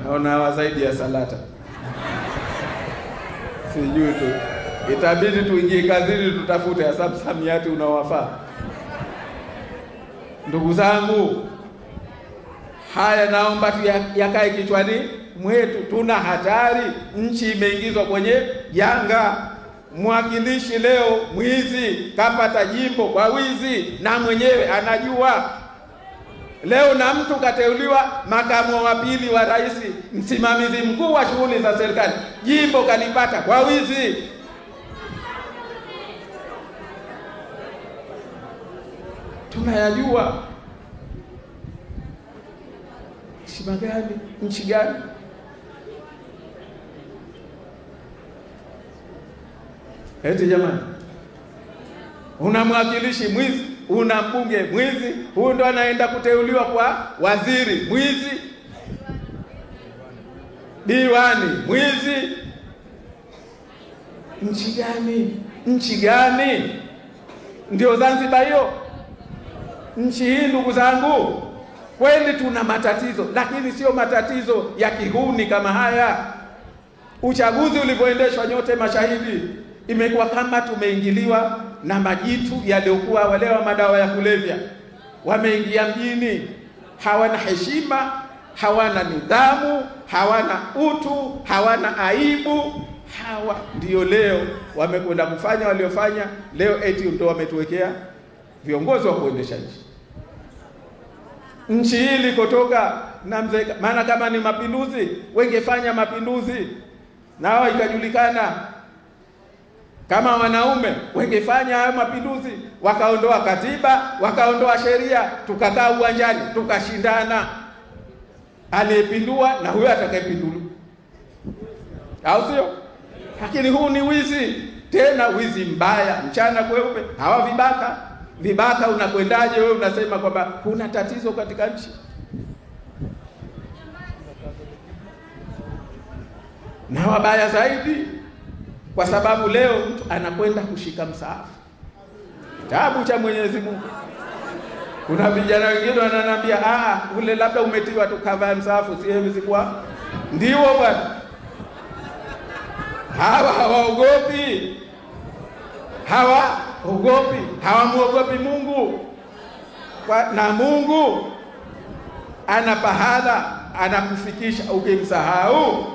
Naona zaidi ya salata. Sijui tu. Itabidi tuingie kazini tutafute hesabu samiati unaowafaa. Ndugu zangu, haya naomba yakae kichwani mwetu. Tuna hatari, nchi imeingizwa kwenye janga. Mwakilishi leo mwizi kapata jimbo kwa wizi na mwenyewe anajua. Leo na mtu kateuliwa makamu wa pili wa rais, msimamizi mkuu wa shughuli za serikali, jimbo kalipata kwa wizi. Tunayajua. Shima gani? Nchi gani? Eti jamani, una mwakilishi mwizi, una mbunge mwizi, huyu ndo anaenda kuteuliwa kwa waziri mwizi, diwani mwizi. Nchi gani? Nchi gani? Ndio Zanzibar hiyo? Nchi hii ndugu zangu, kweli tuna matatizo, lakini sio matatizo ya kihuni kama haya. Uchaguzi ulivyoendeshwa nyote mashahidi, imekuwa kama tumeingiliwa na majitu yaliokuwa wale wa madawa ya kulevya. Wameingia mjini, hawana heshima, hawana nidhamu, hawana utu, hawana aibu. Hawa ndio leo wamekwenda kufanya waliofanya. Leo eti ndio wametuwekea viongozi wa kuendesha nchi. Nchi hii ilikotoka na mzee, maana kama ni mapinduzi wengefanya mapinduzi nao ikajulikana. Kama wanaume wengefanya hayo mapinduzi, wakaondoa katiba, wakaondoa sheria, tukakaa uwanjani tukashindana, aliyepindua na huyo atakayepindua, au sio? Lakini huu ni wizi, tena wizi mbaya, mchana kweupe. Hawa vibaka unakwendaje wewe unasema kwamba kuna tatizo katika nchi? Na wabaya zaidi, kwa sababu leo mtu anakwenda kushika msaafu, kitabu cha Mwenyezi Mungu. Kuna vijana wengine wananiambia ule labda umetiwa tu kava msaafu, si hivi kwa ndio bwana. Hawa hawaogopi, hawamuogopi Mungu. Na Mungu ana pahala anakufikisha, ukimsahau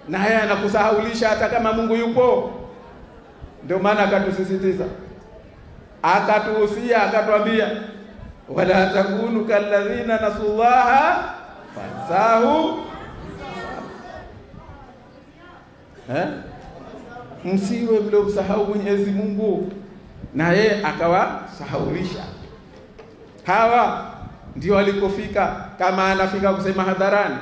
na yeye anakusahaulisha hata kama Mungu yupo. Ndio maana akatusisitiza, akatuhusia, akatuambia wala takunu kalladhina nasullaha fansahu. Msiwe mliomsahau Mwenyezi Mungu. na yeye akawasahaulisha. Hawa ndio walikofika, kama anafika kusema hadharani,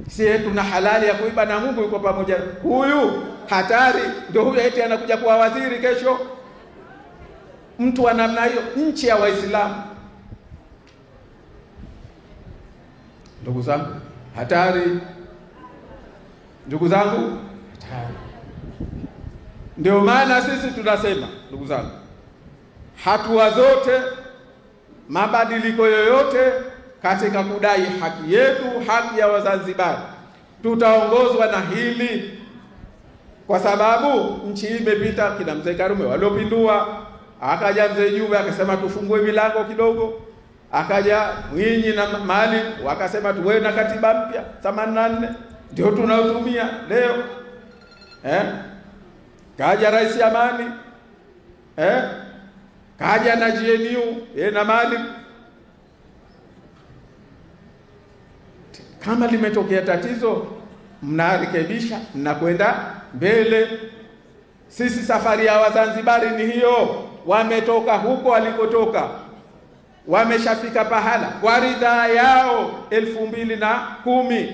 si tuna halali ya kuiba na Mungu yuko pamoja. Huyu hatari, ndio huyu eti anakuja kuwa waziri kesho. Mtu wa namna hiyo, nchi ya Waislamu. Ndugu zangu, hatari. Ndugu zangu, hatari. Ndio maana sisi tunasema, ndugu zangu, hatua zote, mabadiliko yoyote katika kudai haki yetu, haki ya Wazanzibari, tutaongozwa na hili, kwa sababu nchi hii imepita kina Mzee Karume waliopindua, akaja Mzee Jumbe akasema tufungue milango kidogo, akaja Mwinyi na Maalim wakasema tuwe na katiba mpya 84 ndio tunaotumia leo. Kaja Rais Amani, kaja na GNU na Maalim. Kama limetokea tatizo, mnarekebisha, mnakwenda mbele. Sisi safari ya Wazanzibari ni hiyo. Wametoka huko walikotoka, wameshafika pahala kwa ridhaa yao 2010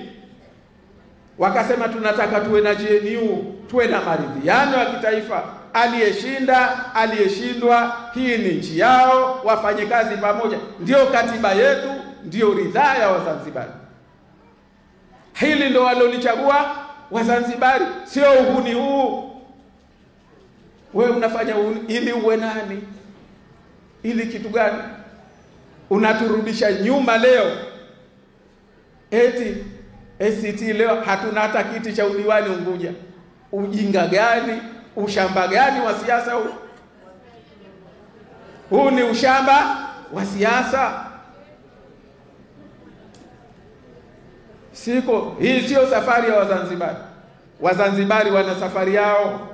wakasema tunataka tuwe na GNU, tuwe na maridhiano ya kitaifa, aliyeshinda, aliyeshindwa, hii ni nchi yao, wafanye kazi pamoja. Ndio katiba yetu, ndio ridhaa ya Wazanzibari. Hili ndo walolichagua Wazanzibari, sio uhuni huu. Wewe unafanya uhuni ili uwe nani? Ili kitu gani? Unaturudisha nyuma leo. Eti ACT leo hatuna hata kiti cha udiwani Unguja. Ujinga gani? Ushamba gani wa siasa huu? Huu ni ushamba wa siasa. Hii sio safari ya Wazanzibari. Wazanzibari wana safari yao.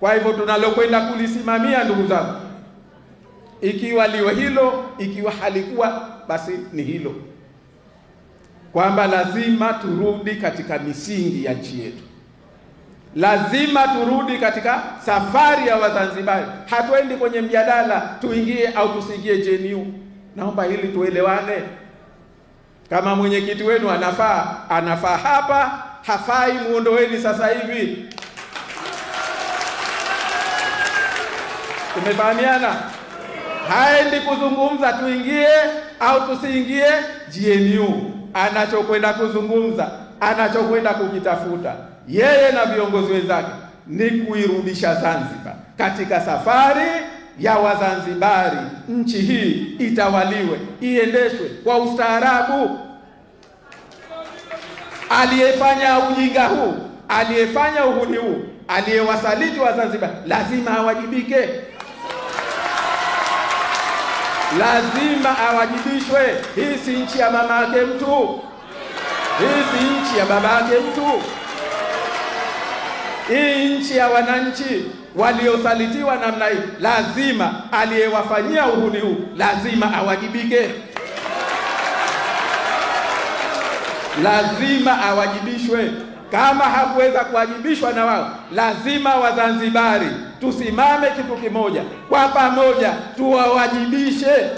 Kwa hivyo tunalokwenda kulisimamia, ndugu zangu, ikiwa liwe hilo, ikiwa halikuwa basi ni hilo, kwamba lazima turudi katika misingi ya nchi yetu. Lazima turudi katika safari ya Wazanzibari. Hatuendi kwenye mjadala tuingie au tusiingie GNU. Naomba hili tuelewane. Kama mwenyekiti wenu anafaa hapa, hafai, muondoeni sasa hivi. Tumefahamiana? Haendi kuzungumza tuingie au tusiingie GNU. Anachokwenda kuzungumza, anachokwenda kukitafuta yeye na viongozi wenzake ni kuirudisha Zanzibar katika safari ya Wazanzibari. Nchi hii itawaliwe, iendeshwe kwa ustaarabu. Aliyefanya ujinga huu, aliyefanya uhuni huu, aliyewasaliti Wazanzibari lazima awajibike. Lazima awajibishwe. Hii si nchi ya mama yake mtu. Hii si nchi ya baba yake mtu. Hii nchi ya wananchi waliosalitiwa namna hii. Lazima aliyewafanyia uhuni huu lazima awajibike. Lazima awajibishwe. Kama hakuweza kuwajibishwa na wao, lazima Wazanzibari tusimame kitu kimoja, kwa pamoja tuwawajibishe.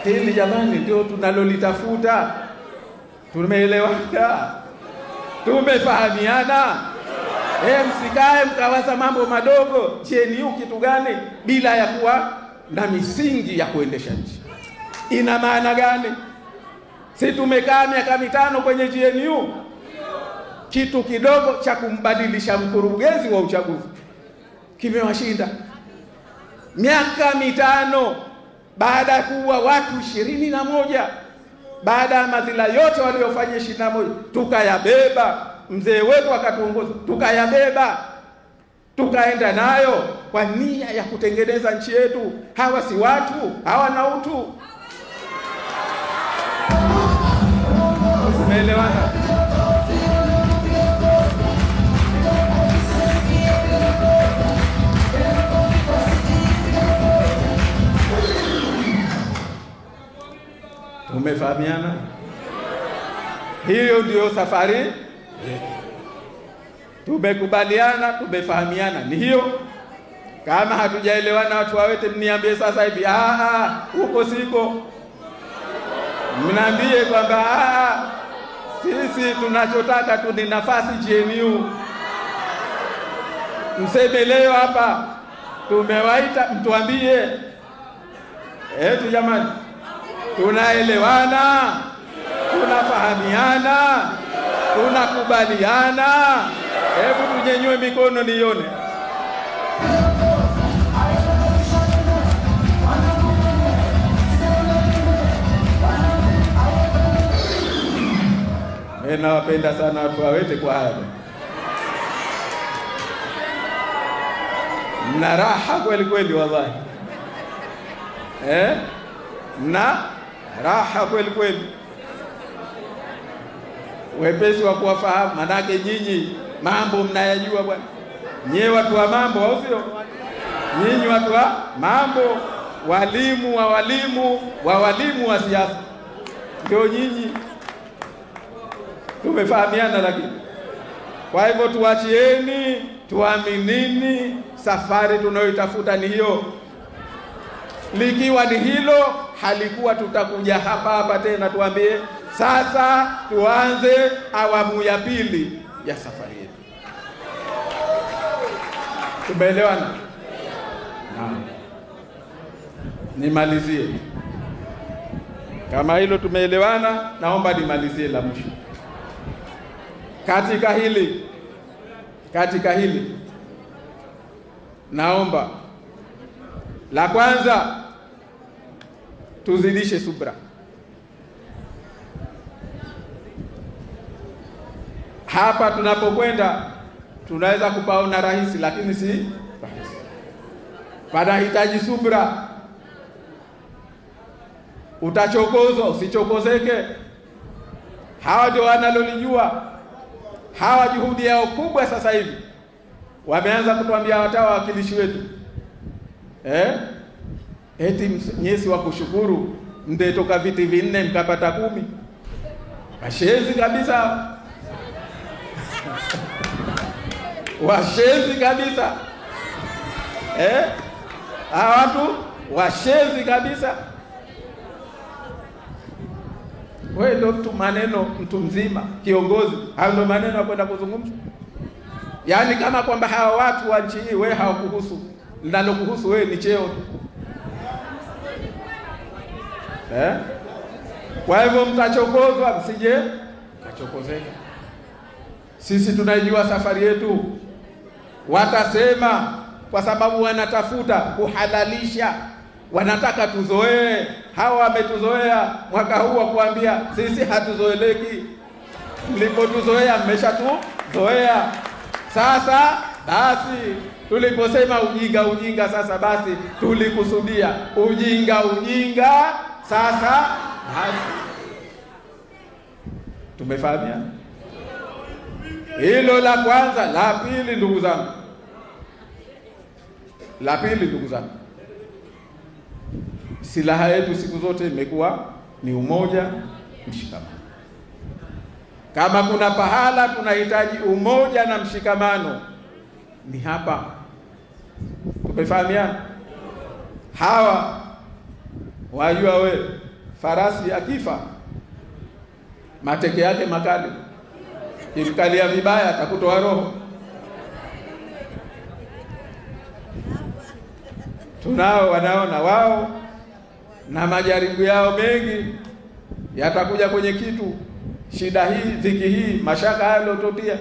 Hili jamani ndio tunalolitafuta. Tumeelewana? Tumefahamiana? Msikae mkawaza mambo madogo. GNU kitu gani bila ya kuwa na misingi ya kuendesha nchi? Ina maana gani? Si tumekaa miaka 5 kwenye GNU, kitu kidogo cha kumbadilisha mkurugenzi wa uchaguzi kimewashinda. Miaka 5 baada ya kuwa watu 21, baada ya madhila yote waliofanya 21, tukayabeba. Mzee wetu akatuongoza, tukayabeba, tukaenda nayo kwa nia ya kutengeneza nchi yetu. Hawa si watu, hawa na utu. Umeelewana? Tumefahamiana? Hiyo ndio safari yetu. tumekubaliana, tumefahamiana, ni hiyo. Kama hatujaelewana watu wawete, mniambie sasa hivi, huko siko. Mniambie kwamba sisi tunachotaka tu ni nafasi GNU. Mseme leo hapa tumewaita, mtuambie eti jamani, tunaelewana, tunafahamiana, tunakubaliana. Hebu tunyenyue mikono nione. Nawapenda sana watu wawete kwa haya. Mna raha kweli kweli wallahi. Mna raha kweli kweli. Wepesi wa kuwafahamu, manake nyinyi mambo mnayajua bwana. Nyewe watu wa mambo, au sio? Nyinyi watu wa mambo, walimu wa walimu, wa walimu wa siasa. Ndio nyinyi. Tumefahamiana lakini. Kwa hivyo tuachieni, tuaminini, safari tunayoitafuta ni hiyo. Likiwa ni hilo, halikuwa tutakuja hapa tena tuambie sasa tuanze awamu ya pili ya safari yetu. Tumeelewana? Naam. Nimalizie. Kama hilo tumeelewana, naomba nimalizie la mwisho. Katika hili naomba la kwanza tuzidishe subra. Hapa tunapokwenda tunaweza kupaona rahisi, lakini si rahisi. Panahitaji subra. Utachokozwa, usichokozeke. Hawa ndio wanalolijua. Hawa juhudi yao kubwa sasa hivi. Wameanza kutuambia watawa wakilishi wetu. Eti nyesi wa kushukuru, mdetoka viti 4 mkapata 10. Washenzi kabisa. Washenzi kabisa. Hawa watu washenzi kabisa. Wewe ndio mtu mzima, kiongozi. Hayo ndio maneno ya kwenda kuzungumza. Yaani kama kwamba hawa watu wa nchi hii wewe hawakuhusu. Linalokuhusu wewe ni cheo. Kwa hivyo mtachokozwa, msije kachokozeka. Sisi tunajua safari yetu. Watasema kwa sababu wanatafuta kuhalalisha, wanataka tuzoee. Hawa wametuzoea mwaka huu wa kuambia sisi hatuzoeleki. Mlipotuzoea mmeshatuzoea. Sasa basi tuliposema ujinga sasa basi tulikusudia ujinga sasa basi. Tumefahamiana? Hilo la kwanza. La pili ndugu zangu, silaha yetu siku zote imekuwa ni umoja, mshikamano. Kama kuna pahala tunahitaji umoja na mshikamano ni hapa. Tumefahamiana? Hawa wajua we, farasi akifa mateke yake makali, kimkalia vibaya atakutoa roho. Tunao wanaona wao na majaribu yao mengi yatakuja kwenye kitu. Shida hii, dhiki hii, mashaka haya lototia.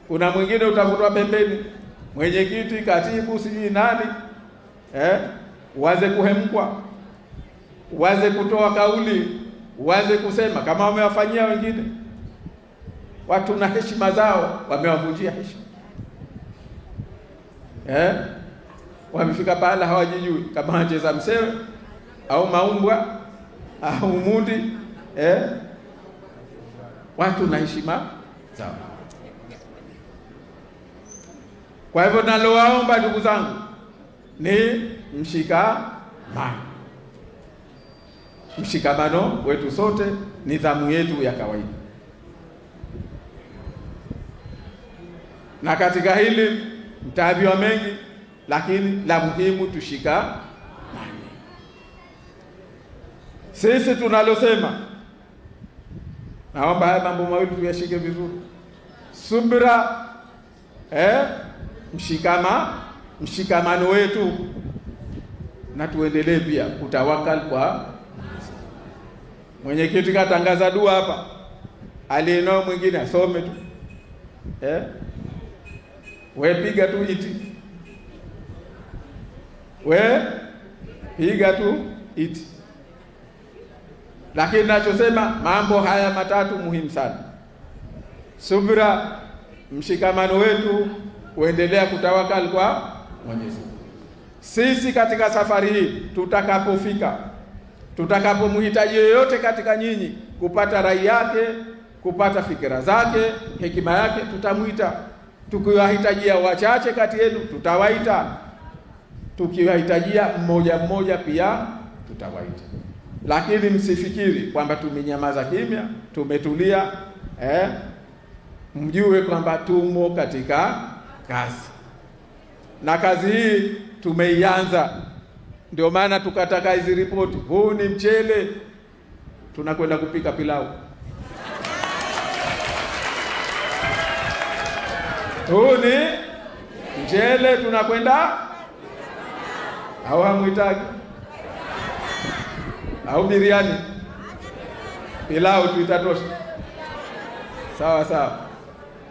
Kuna mwingine utavutwa pembeni, mwenyekiti, katibu, sijui nani, waze kuhemkwa, waze kutoa kauli, waze kusema kama wamewafanyia wengine. Watu na heshima zao wamewavunjia heshima. Wamefika pahala hawajijui kama wanacheza msewe au maumbwa au mundi. Watu na heshima zao. Kwa hivyo nalowaomba ndugu zangu ni mshikamano wetu sote, nidhamu yetu ya kawaida. Na katika hili mtaambiwa mengi, lakini la muhimu tushikamane. Sisi tunalosema, naomba haya mambo mawili tuyashike vizuri: subra, mshikamano wetu, na tuendelee pia kutawakal kwa mwenyekiti. Katangaza dua hapa, aliyenao mwingine asome tu, we piga tu iti, we piga tu iti. Lakini nachosema mambo haya matatu muhimu sana: subra, mshikamano wetu, kuendelea kutawakal kwa Mwenyezi Mungu. Sisi katika safari hii tutakapomhitaji yoyote katika nyinyi kupata rai yake, kupata fikira zake, hekima yake, tutamuita. Tukiwahitajia wachache kati yenu tutawaita, tukiwahitajia mmoja mmoja pia tutawaita. Lakini msifikiri kwamba tumenyamaza kimya, tumetulia. Mjue kwamba tumo katika kazi, na kazi hii tumeianza. Ndio maana tukataka hizi ripoti. Huu ni mchele, tunakwenda kupika pilau. Huu ni mchele, tunakwenda, au hamuitaki? Au biriani? Pilau tu itatosha. Sawa sawa.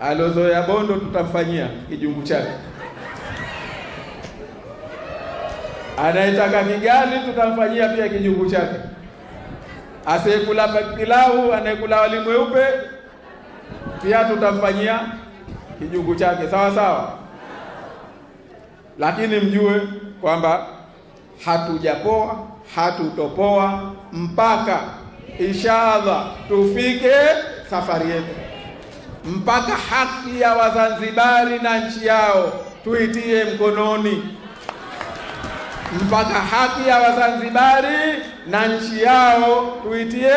Alozoea bondo tutamfanyia kijungu chake. Anayetaka kigali tutamfanyia pia kijungu chake. Asiyekula pilau, anayekula wali mweupe pia tutamfanyia kijungu chake. Sawa sawa. Lakini mjue kwamba hatujapoa, hatutopoa mpaka inshallah tufike safari yetu, mpaka haki ya Wazanzibari na nchi yao tuitie mkononi, mpaka haki ya Wazanzibari na nchi yao tuitie.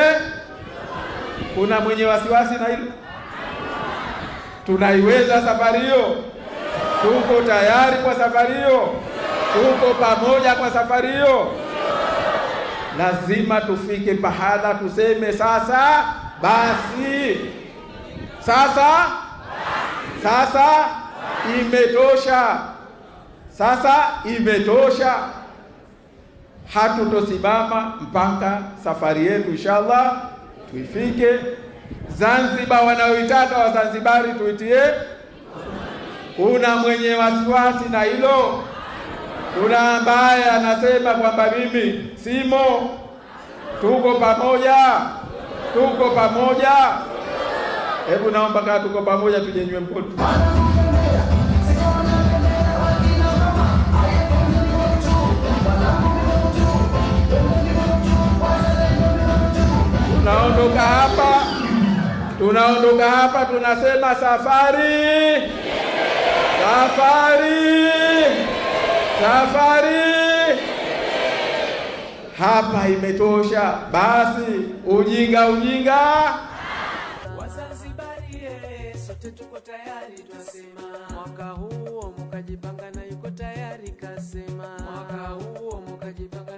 Kuna mwenye wasiwasi na hilo? Tunaiweza safari hiyo? Tuko tayari kwa safari hiyo? Tuko pamoja kwa safari hiyo? Lazima tufike pahala tuseme sasa basi, sasa imetosha, sasa imetosha. Hatutosimama mpaka safari yetu inshallah tuifike. Zanzibar wanaoitaka Wazanzibari tuitie. Kuna mwenye wasiwasi na hilo? Kuna ambaye anasema kwamba mimi simo? Tuko pamoja, tuko pamoja. Hebu naomba kama tuko pamoja tujenywe mkono. Tunaondoka hapa tunasema safari, safari hapa imetosha. Basi ujinga Wazanzibari sote tuko tayari, twasema mwaka huo mukajipanga na yuko tayari, kasema mwaka huo mukajipanga